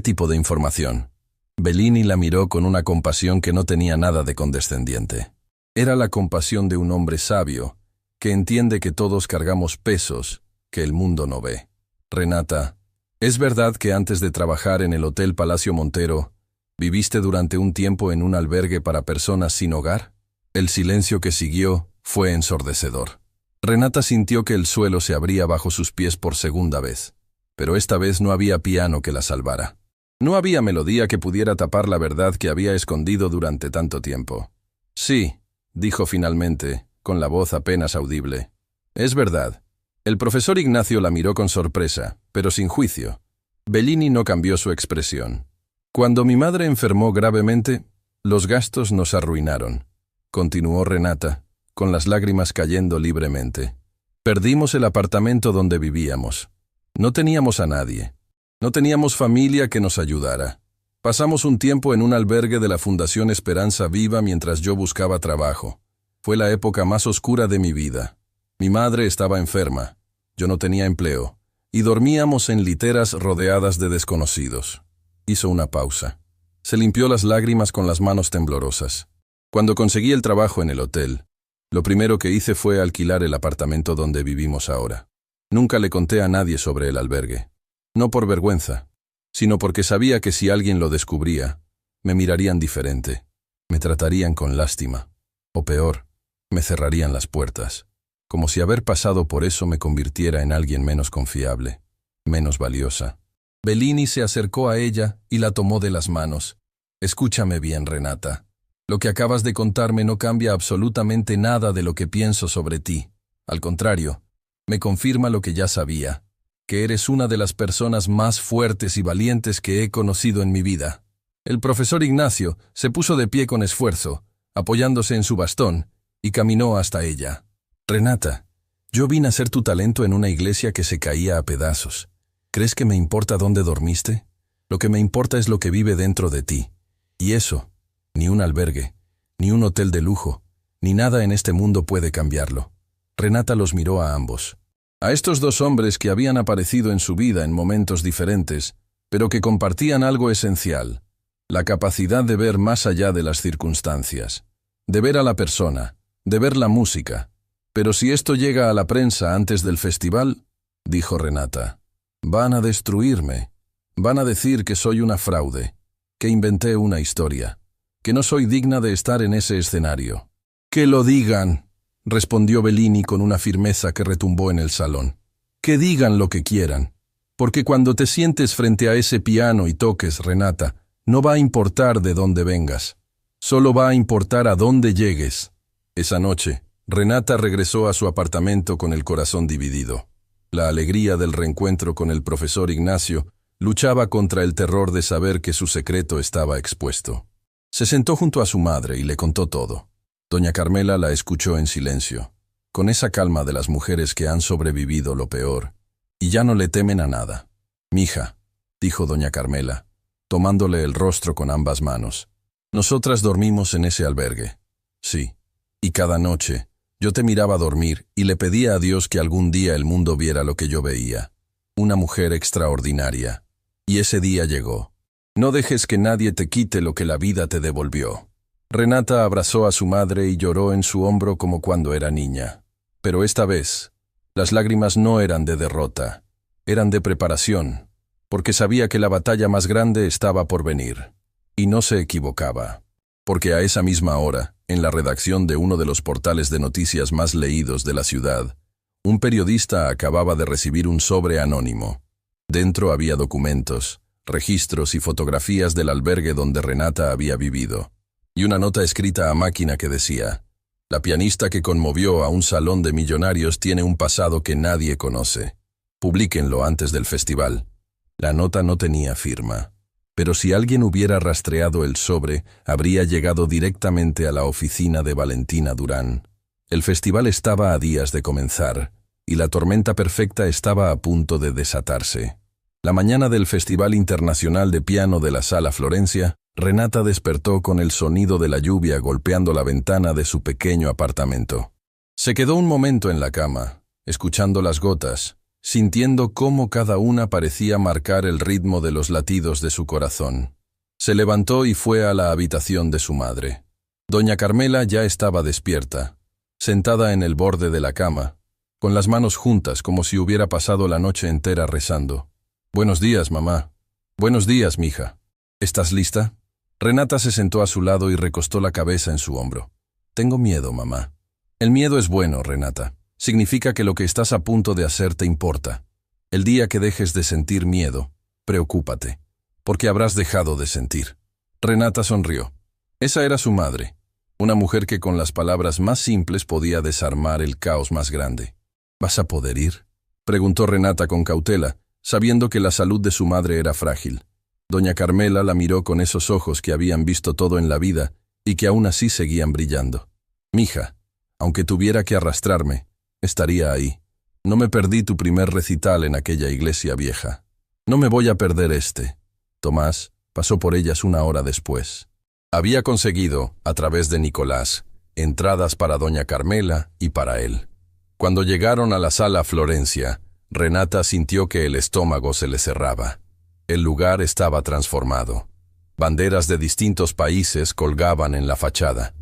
tipo de información?» Bellini la miró con una compasión que no tenía nada de condescendiente. Era la compasión de un hombre sabio, que entiende que todos cargamos pesos que el mundo no ve. «Renata, ¿es verdad que antes de trabajar en el Hotel Palacio Montero, viviste durante un tiempo en un albergue para personas sin hogar?» El silencio que siguió fue ensordecedor. Renata sintió que el suelo se abría bajo sus pies por segunda vez, pero esta vez no había piano que la salvara. No había melodía que pudiera tapar la verdad que había escondido durante tanto tiempo. «Sí», dijo finalmente, con la voz apenas audible. «Es verdad». El profesor Ignacio la miró con sorpresa, pero sin juicio. Bellini no cambió su expresión. «Cuando mi madre enfermó gravemente, los gastos nos arruinaron», continuó Renata, con las lágrimas cayendo libremente. «Perdimos el apartamento donde vivíamos. No teníamos a nadie. No teníamos familia que nos ayudara. Pasamos un tiempo en un albergue de la Fundación Esperanza Viva mientras yo buscaba trabajo. Fue la época más oscura de mi vida. Mi madre estaba enferma, yo no tenía empleo, y dormíamos en literas rodeadas de desconocidos». Hizo una pausa. Se limpió las lágrimas con las manos temblorosas. «Cuando conseguí el trabajo en el hotel, Lo primero que hice fue alquilar el apartamento donde vivimos ahora. Nunca le conté a nadie sobre el albergue. No por vergüenza, sino porque sabía que si alguien lo descubría, me mirarían diferente, me tratarían con lástima, o peor, me cerrarían las puertas, como si haber pasado por eso me convirtiera en alguien menos confiable, menos valiosa. Bellini se acercó a ella y la tomó de las manos. Escúchame bien, Renata. Lo que acabas de contarme no cambia absolutamente nada de lo que pienso sobre ti. Al contrario, me confirma lo que ya sabía, que eres una de las personas más fuertes y valientes que he conocido en mi vida. El profesor Ignacio se puso de pie con esfuerzo, apoyándose en su bastón, y caminó hasta ella. Renata, yo vine a ser tu talento en una iglesia que se caía a pedazos. ¿Crees que me importa dónde dormiste? Lo que me importa es lo que vive dentro de ti. Y eso, ni un albergue, ni un hotel de lujo, ni nada en este mundo puede cambiarlo. Renata los miró a ambos. A estos dos hombres que habían aparecido en su vida en momentos diferentes, pero que compartían algo esencial, la capacidad de ver más allá de las circunstancias, de ver a la persona, de ver la música. Pero si esto llega a la prensa antes del festival, dijo Renata, van a destruirme, van a decir que soy una fraude, que inventé una historia, que no soy digna de estar en ese escenario. ¡Que lo digan!, respondió Bellini con una firmeza que retumbó en el salón. ¡Que digan lo que quieran! Porque cuando te sientes frente a ese piano y toques, Renata, no va a importar de dónde vengas, solo va a importar a dónde llegues. Esa noche, Renata regresó a su apartamento con el corazón dividido. La alegría del reencuentro con el profesor Ignacio luchaba contra el terror de saber que su secreto estaba expuesto. Se sentó junto a su madre y le contó todo. Doña Carmela la escuchó en silencio, con esa calma de las mujeres que han sobrevivido lo peor, y ya no le temen a nada. «Mija», dijo doña Carmela, tomándole el rostro con ambas manos, «nosotras dormimos en ese albergue. Sí, y cada noche yo te miraba dormir y le pedía a Dios que algún día el mundo viera lo que yo veía. Una mujer extraordinaria. Y ese día llegó. No dejes que nadie te quite lo que la vida te devolvió». Renata abrazó a su madre y lloró en su hombro como cuando era niña. Pero esta vez, las lágrimas no eran de derrota, eran de preparación, porque sabía que la batalla más grande estaba por venir. Y no se equivocaba, porque a esa misma hora, en la redacción de uno de los portales de noticias más leídos de la ciudad, un periodista acababa de recibir un sobre anónimo. Dentro había documentos, registros y fotografías del albergue donde Renata había vivido, y una nota escrita a máquina que decía: «La pianista que conmovió a un salón de millonarios tiene un pasado que nadie conoce. Publíquenlo antes del festival». La nota no tenía firma, pero si alguien hubiera rastreado el sobre, habría llegado directamente a la oficina de Valentina Durán. El festival estaba a días de comenzar, y la tormenta perfecta estaba a punto de desatarse. La mañana del Festival Internacional de Piano de la Sala Florencia, Renata despertó con el sonido de la lluvia golpeando la ventana de su pequeño apartamento. Se quedó un momento en la cama, escuchando las gotas, sintiendo cómo cada una parecía marcar el ritmo de los latidos de su corazón. Se levantó y fue a la habitación de su madre. Doña Carmela ya estaba despierta, sentada en el borde de la cama, con las manos juntas como si hubiera pasado la noche entera rezando. «Buenos días, mamá». «Buenos días, mija». «¿Estás lista?» Renata se sentó a su lado y recostó la cabeza en su hombro. «Tengo miedo, mamá». «El miedo es bueno, Renata. Significa que lo que estás a punto de hacer te importa. El día que dejes de sentir miedo, preocúpate, porque habrás dejado de sentir». Renata sonrió. Esa era su madre, una mujer que con las palabras más simples podía desarmar el caos más grande. «¿Vas a poder ir?», preguntó Renata con cautela, sabiendo que la salud de su madre era frágil. Doña Carmela la miró con esos ojos que habían visto todo en la vida y que aún así seguían brillando. «Mija, aunque tuviera que arrastrarme, estaría ahí. No me perdí tu primer recital en aquella iglesia vieja. No me voy a perder este». Tomás pasó por ellas una hora después. Había conseguido, a través de Nicolás, entradas para doña Carmela y para él. Cuando llegaron a la Sala Florencia, Renata sintió que el estómago se le cerraba. El lugar estaba transformado. Banderas de distintos países colgaban en la fachada.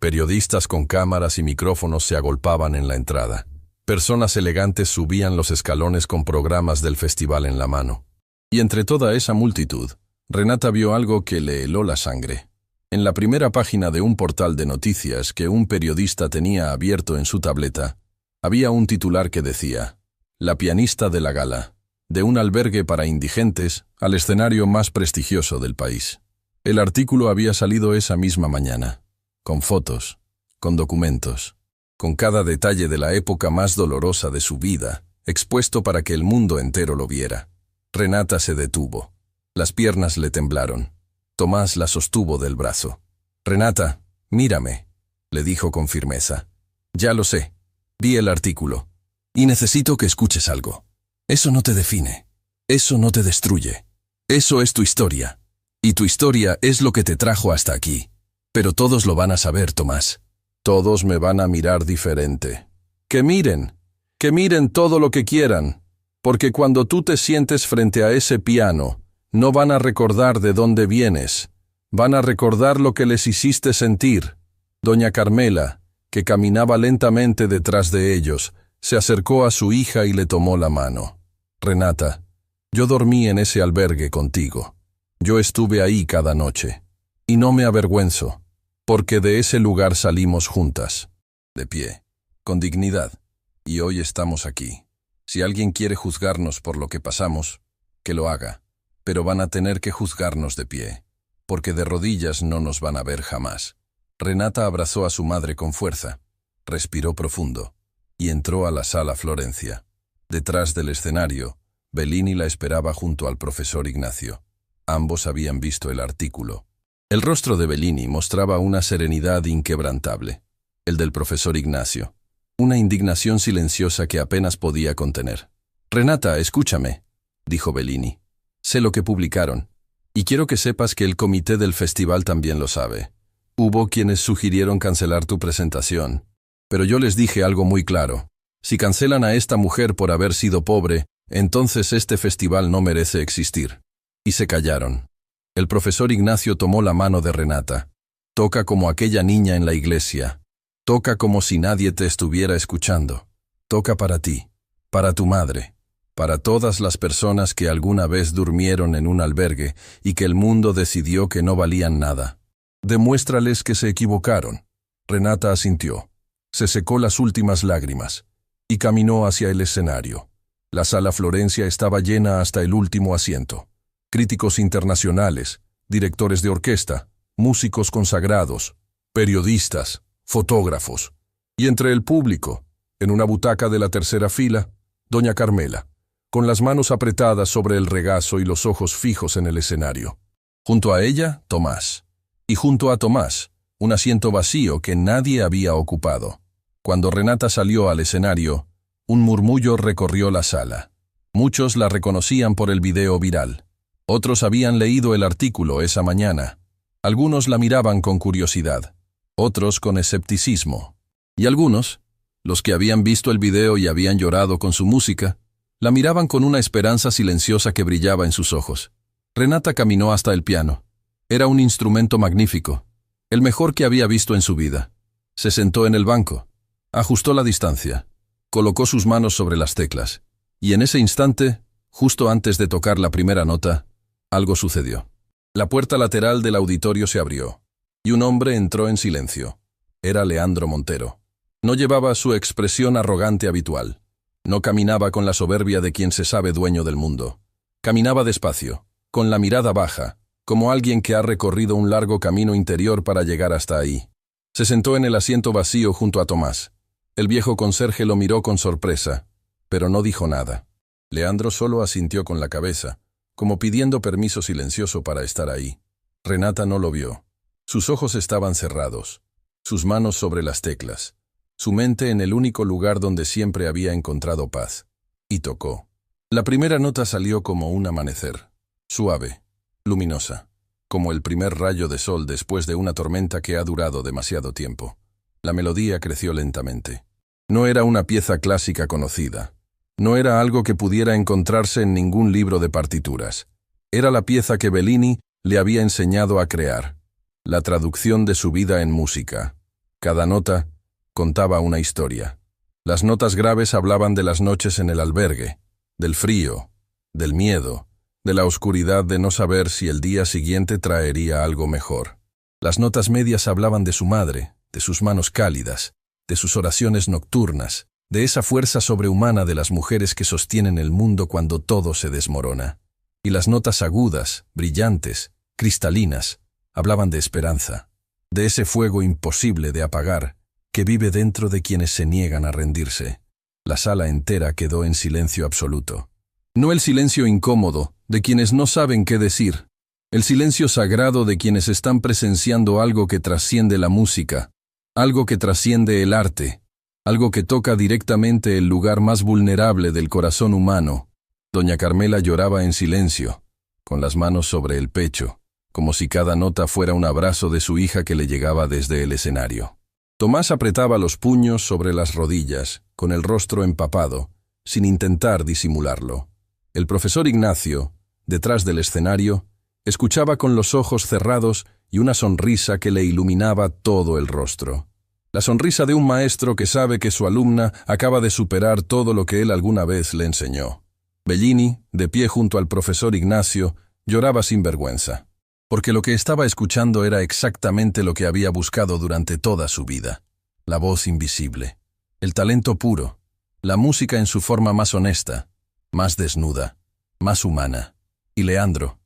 Periodistas con cámaras y micrófonos se agolpaban en la entrada. Personas elegantes subían los escalones con programas del festival en la mano. Y entre toda esa multitud, Renata vio algo que le heló la sangre. En la primera página de un portal de noticias que un periodista tenía abierto en su tableta, había un titular que decía: «La pianista de la gala, de un albergue para indigentes al escenario más prestigioso del país». El artículo había salido esa misma mañana, con fotos, con documentos, con cada detalle de la época más dolorosa de su vida, expuesto para que el mundo entero lo viera. Renata se detuvo. Las piernas le temblaron. Tomás la sostuvo del brazo. «Renata, mírame», le dijo con firmeza. «Ya lo sé. Vi el artículo. Y necesito que escuches algo. Eso no te define. Eso no te destruye. Eso es tu historia. Y tu historia es lo que te trajo hasta aquí. Pero todos lo van a saber, Tomás. Todos me van a mirar diferente. Que miren todo lo que quieran. Porque cuando tú te sientes frente a ese piano, no van a recordar de dónde vienes. Van a recordar lo que les hiciste sentir». Doña Carmela, que caminaba lentamente detrás de ellos, se acercó a su hija y le tomó la mano. «Renata, yo dormí en ese albergue contigo. Yo estuve ahí cada noche. Y no me avergüenzo, porque de ese lugar salimos juntas, de pie, con dignidad. Y hoy estamos aquí. Si alguien quiere juzgarnos por lo que pasamos, que lo haga. Pero van a tener que juzgarnos de pie, porque de rodillas no nos van a ver jamás». Renata abrazó a su madre con fuerza, respiró profundo, y entró a la sala Florencia. Detrás del escenario, Bellini la esperaba junto al profesor Ignacio. Ambos habían visto el artículo. El rostro de Bellini mostraba una serenidad inquebrantable. El del profesor Ignacio, una indignación silenciosa que apenas podía contener. «Renata, escúchame», dijo Bellini. «Sé lo que publicaron, y quiero que sepas que el comité del festival también lo sabe. Hubo quienes sugirieron cancelar tu presentación, pero yo les dije algo muy claro. Si cancelan a esta mujer por haber sido pobre, entonces este festival no merece existir». Y se callaron. El profesor Ignacio tomó la mano de Renata. «Toca como aquella niña en la iglesia. Toca como si nadie te estuviera escuchando. Toca para ti, para tu madre, para todas las personas que alguna vez durmieron en un albergue y que el mundo decidió que no valían nada. Demuéstrales que se equivocaron». Renata asintió. Se secó las últimas lágrimas y caminó hacia el escenario. La sala Florencia estaba llena hasta el último asiento. Críticos internacionales, directores de orquesta, músicos consagrados, periodistas, fotógrafos. Y entre el público, en una butaca de la tercera fila, doña Carmela, con las manos apretadas sobre el regazo y los ojos fijos en el escenario. Junto a ella, Tomás. Y junto a Tomás, un asiento vacío que nadie había ocupado. Cuando Renata salió al escenario, un murmullo recorrió la sala. Muchos la reconocían por el video viral. Otros habían leído el artículo esa mañana. Algunos la miraban con curiosidad, otros con escepticismo. Y algunos, los que habían visto el video y habían llorado con su música, la miraban con una esperanza silenciosa que brillaba en sus ojos. Renata caminó hasta el piano. Era un instrumento magnífico, el mejor que había visto en su vida. Se sentó en el banco, ajustó la distancia, colocó sus manos sobre las teclas, y en ese instante, justo antes de tocar la primera nota, algo sucedió. La puerta lateral del auditorio se abrió, y un hombre entró en silencio. Era Leandro Montero. No llevaba su expresión arrogante habitual. No caminaba con la soberbia de quien se sabe dueño del mundo. Caminaba despacio, con la mirada baja, como alguien que ha recorrido un largo camino interior para llegar hasta ahí. Se sentó en el asiento vacío junto a Tomás. El viejo conserje lo miró con sorpresa, pero no dijo nada. Leandro solo asintió con la cabeza, como pidiendo permiso silencioso para estar ahí. Renata no lo vio. Sus ojos estaban cerrados, sus manos sobre las teclas, su mente en el único lugar donde siempre había encontrado paz. Y tocó. La primera nota salió como un amanecer, suave, luminosa, como el primer rayo de sol después de una tormenta que ha durado demasiado tiempo. La melodía creció lentamente. No era una pieza clásica conocida. No era algo que pudiera encontrarse en ningún libro de partituras. Era la pieza que Bellini le había enseñado a crear, la traducción de su vida en música. Cada nota contaba una historia. Las notas graves hablaban de las noches en el albergue, del frío, del miedo, de la oscuridad de no saber si el día siguiente traería algo mejor. Las notas medias hablaban de su madre, de sus manos cálidas, de sus oraciones nocturnas, de esa fuerza sobrehumana de las mujeres que sostienen el mundo cuando todo se desmorona. Y las notas agudas, brillantes, cristalinas, hablaban de esperanza, de ese fuego imposible de apagar que vive dentro de quienes se niegan a rendirse. La sala entera quedó en silencio absoluto. No el silencio incómodo de quienes no saben qué decir, el silencio sagrado de quienes están presenciando algo que trasciende la música, algo que trasciende el arte, algo que toca directamente el lugar más vulnerable del corazón humano. Doña Carmela lloraba en silencio, con las manos sobre el pecho, como si cada nota fuera un abrazo de su hija que le llegaba desde el escenario. Tomás apretaba los puños sobre las rodillas, con el rostro empapado, sin intentar disimularlo. El profesor Ignacio, detrás del escenario, escuchaba con los ojos cerrados y una sonrisa que le iluminaba todo el rostro. La sonrisa de un maestro que sabe que su alumna acaba de superar todo lo que él alguna vez le enseñó. Bellini, de pie junto al profesor Ignacio, lloraba sin vergüenza, porque lo que estaba escuchando era exactamente lo que había buscado durante toda su vida. La voz invisible, el talento puro, la música en su forma más honesta, más desnuda, más humana. Y Leandro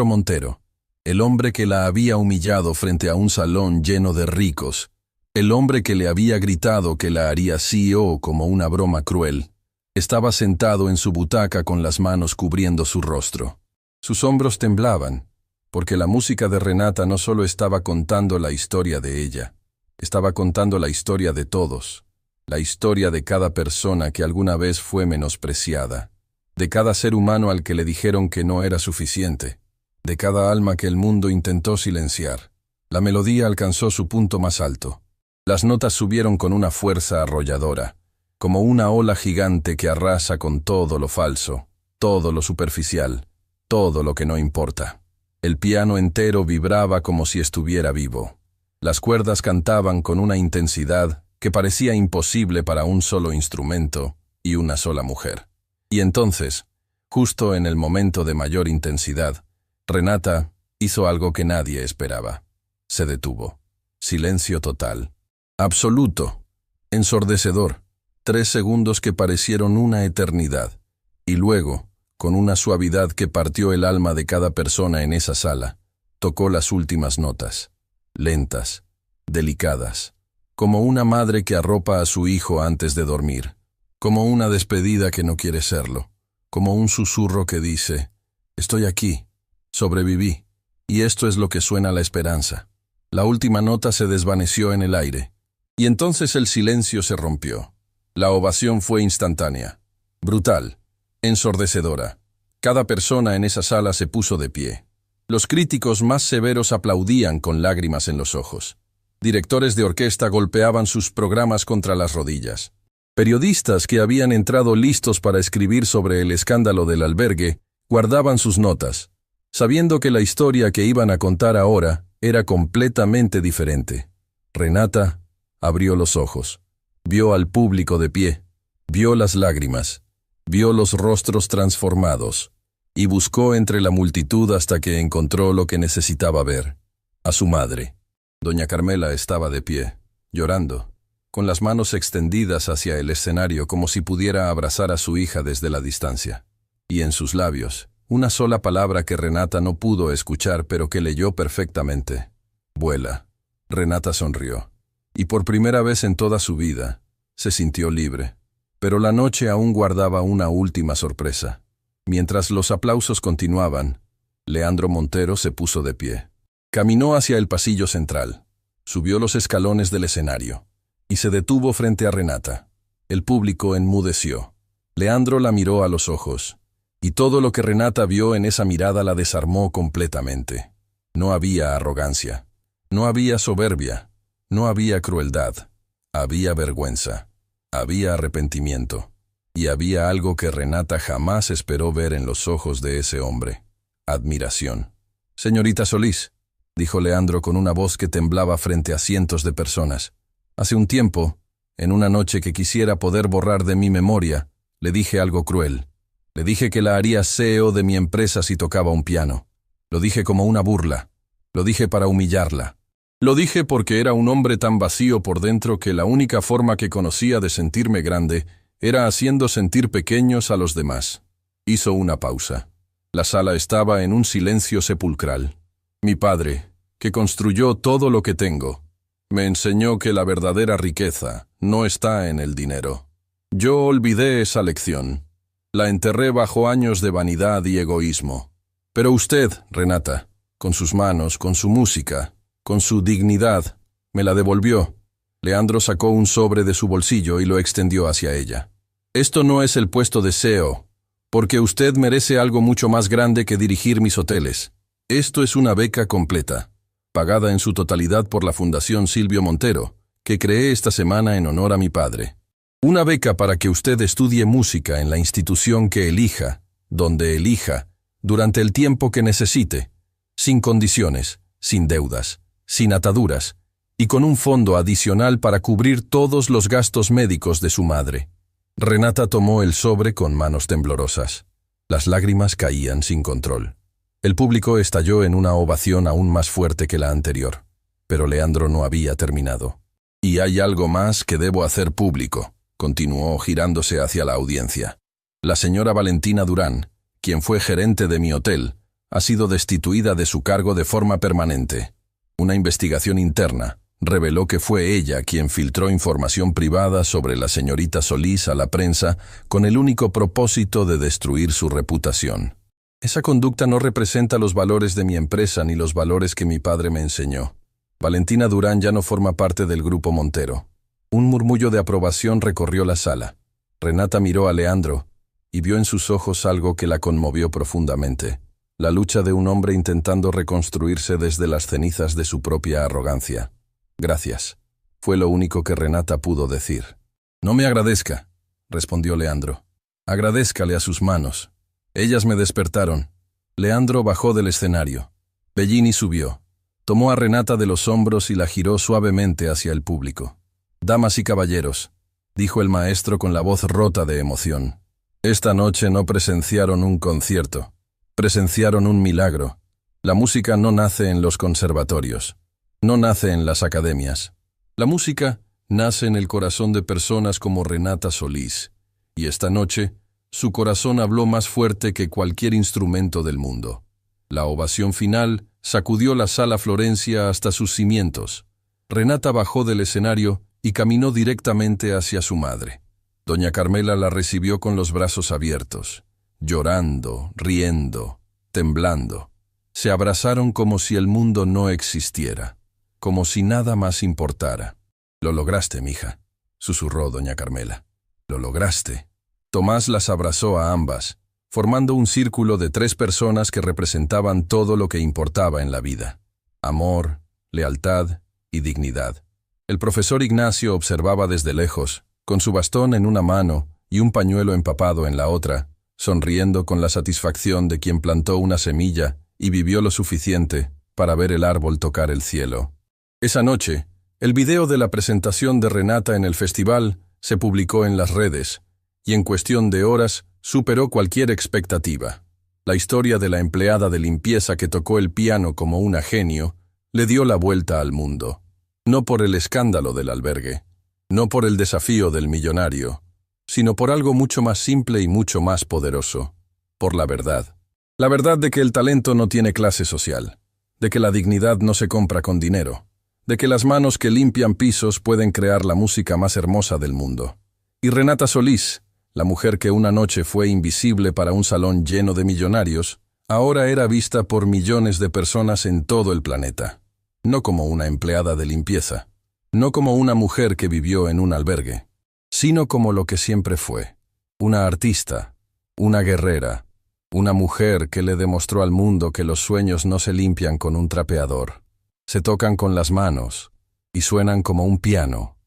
Montero, el hombre que la había humillado frente a un salón lleno de ricos, el hombre que le había gritado que la haría CEO como una broma cruel, estaba sentado en su butaca con las manos cubriendo su rostro. Sus hombros temblaban, porque la música de Renata no solo estaba contando la historia de ella, estaba contando la historia de todos, la historia de cada persona que alguna vez fue menospreciada, de cada ser humano al que le dijeron que no era suficiente, de cada alma que el mundo intentó silenciar. La melodía alcanzó su punto más alto. Las notas subieron con una fuerza arrolladora, como una ola gigante que arrasa con todo lo falso, todo lo superficial, todo lo que no importa. El piano entero vibraba como si estuviera vivo. Las cuerdas cantaban con una intensidad que parecía imposible para un solo instrumento y una sola mujer. Y entonces, justo en el momento de mayor intensidad, Renata hizo algo que nadie esperaba. Se detuvo. Silencio total. Absoluto. Ensordecedor. 3 segundos que parecieron una eternidad. Y luego, con una suavidad que partió el alma de cada persona en esa sala, tocó las últimas notas, lentas, delicadas, como una madre que arropa a su hijo antes de dormir, como una despedida que no quiere serlo, como un susurro que dice, estoy aquí, sobreviví, y esto es lo que suena la esperanza. La última nota se desvaneció en el aire, y entonces el silencio se rompió. La ovación fue instantánea, brutal, ensordecedora. Cada persona en esa sala se puso de pie. Los críticos más severos aplaudían con lágrimas en los ojos. Directores de orquesta golpeaban sus programas contra las rodillas. Periodistas que habían entrado listos para escribir sobre el escándalo del albergue guardaban sus notas, sabiendo que la historia que iban a contar ahora era completamente diferente. Renata abrió los ojos, vio al público de pie, vio las lágrimas, vio los rostros transformados, y buscó entre la multitud hasta que encontró lo que necesitaba ver, a su madre. Doña Carmela estaba de pie, llorando, con las manos extendidas hacia el escenario como si pudiera abrazar a su hija desde la distancia. Y en sus labios, una sola palabra que Renata no pudo escuchar pero que leyó perfectamente. Vuela. Renata sonrió. Y por primera vez en toda su vida, se sintió libre. Pero la noche aún guardaba una última sorpresa. Mientras los aplausos continuaban, Leandro Montero se puso de pie. Caminó hacia el pasillo central, subió los escalones del escenario y se detuvo frente a Renata. El público enmudeció. Leandro la miró a los ojos, y todo lo que Renata vio en esa mirada la desarmó completamente. No había arrogancia, no había soberbia, no había crueldad, había vergüenza, había arrepentimiento, y había algo que Renata jamás esperó ver en los ojos de ese hombre: admiración. «Señorita Solís», dijo Leandro con una voz que temblaba frente a cientos de personas. Hace un tiempo, en una noche que quisiera poder borrar de mi memoria, le dije algo cruel. Le dije que la haría CEO de mi empresa si tocaba un piano. Lo dije como una burla. Lo dije para humillarla. Lo dije porque era un hombre tan vacío por dentro que la única forma que conocía de sentirme grande era haciendo sentir pequeños a los demás. Hizo una pausa. La sala estaba en un silencio sepulcral. Mi padre, que construyó todo lo que tengo, me enseñó que la verdadera riqueza no está en el dinero. Yo olvidé esa lección. La enterré bajo años de vanidad y egoísmo. Pero usted, Renata, con sus manos, con su música, con su dignidad, me la devolvió. Leandro sacó un sobre de su bolsillo y lo extendió hacia ella. Esto no es el puesto de CEO, porque usted merece algo mucho más grande que dirigir mis hoteles. Esto es una beca completa, pagada en su totalidad por la Fundación Silvio Montero, que creé esta semana en honor a mi padre. Una beca para que usted estudie música en la institución que elija, donde elija, durante el tiempo que necesite, sin condiciones, sin deudas, sin ataduras, y con un fondo adicional para cubrir todos los gastos médicos de su madre. Renata tomó el sobre con manos temblorosas. Las lágrimas caían sin control. El público estalló en una ovación aún más fuerte que la anterior, pero Leandro no había terminado. «Y hay algo más que debo hacer público», continuó girándose hacia la audiencia. «La señora Valentina Durán, quien fue gerente de mi hotel, ha sido destituida de su cargo de forma permanente. Una investigación interna reveló que fue ella quien filtró información privada sobre la señorita Solís a la prensa con el único propósito de destruir su reputación. Esa conducta no representa los valores de mi empresa ni los valores que mi padre me enseñó. Valentina Durán ya no forma parte del Grupo Montero». Un murmullo de aprobación recorrió la sala. Renata miró a Leandro y vio en sus ojos algo que la conmovió profundamente. La lucha de un hombre intentando reconstruirse desde las cenizas de su propia arrogancia. «Gracias», fue lo único que Renata pudo decir. «No me agradezca», respondió Leandro. «Agradézcale a sus manos. Ellas me despertaron». Leandro bajó del escenario. Bellini subió. Tomó a Renata de los hombros y la giró suavemente hacia el público. «Damas y caballeros», dijo el maestro con la voz rota de emoción. «Esta noche no presenciaron un concierto. Presenciaron un milagro. La música no nace en los conservatorios. No nace en las academias. La música nace en el corazón de personas como Renata Solís. Y esta noche, su corazón habló más fuerte que cualquier instrumento del mundo. La ovación final sacudió la sala Florencia hasta sus cimientos. Renata bajó del escenario y caminó directamente hacia su madre. Doña Carmela la recibió con los brazos abiertos, llorando, riendo, temblando. Se abrazaron como si el mundo no existiera, como si nada más importara. «Lo lograste, mija», susurró doña Carmela. «Lo lograste». Tomás las abrazó a ambas, formando un círculo de 3 personas que representaban todo lo que importaba en la vida: amor, lealtad y dignidad. El profesor Ignacio observaba desde lejos, con su bastón en una mano y un pañuelo empapado en la otra, sonriendo con la satisfacción de quien plantó una semilla y vivió lo suficiente para ver el árbol tocar el cielo. Esa noche, el video de la presentación de Renata en el festival se publicó en las redes, y en cuestión de horas superó cualquier expectativa. La historia de la empleada de limpieza que tocó el piano como una genio le dio la vuelta al mundo. No por el escándalo del albergue, no por el desafío del millonario, sino por algo mucho más simple y mucho más poderoso, por la verdad. La verdad de que el talento no tiene clase social, de que la dignidad no se compra con dinero, de que las manos que limpian pisos pueden crear la música más hermosa del mundo. Y Renata Solís, la mujer que una noche fue invisible para un salón lleno de millonarios, ahora era vista por millones de personas en todo el planeta. No como una empleada de limpieza, no como una mujer que vivió en un albergue, sino como lo que siempre fue: una artista, una guerrera, una mujer que le demostró al mundo que los sueños no se limpian con un trapeador, se tocan con las manos y suenan como un piano,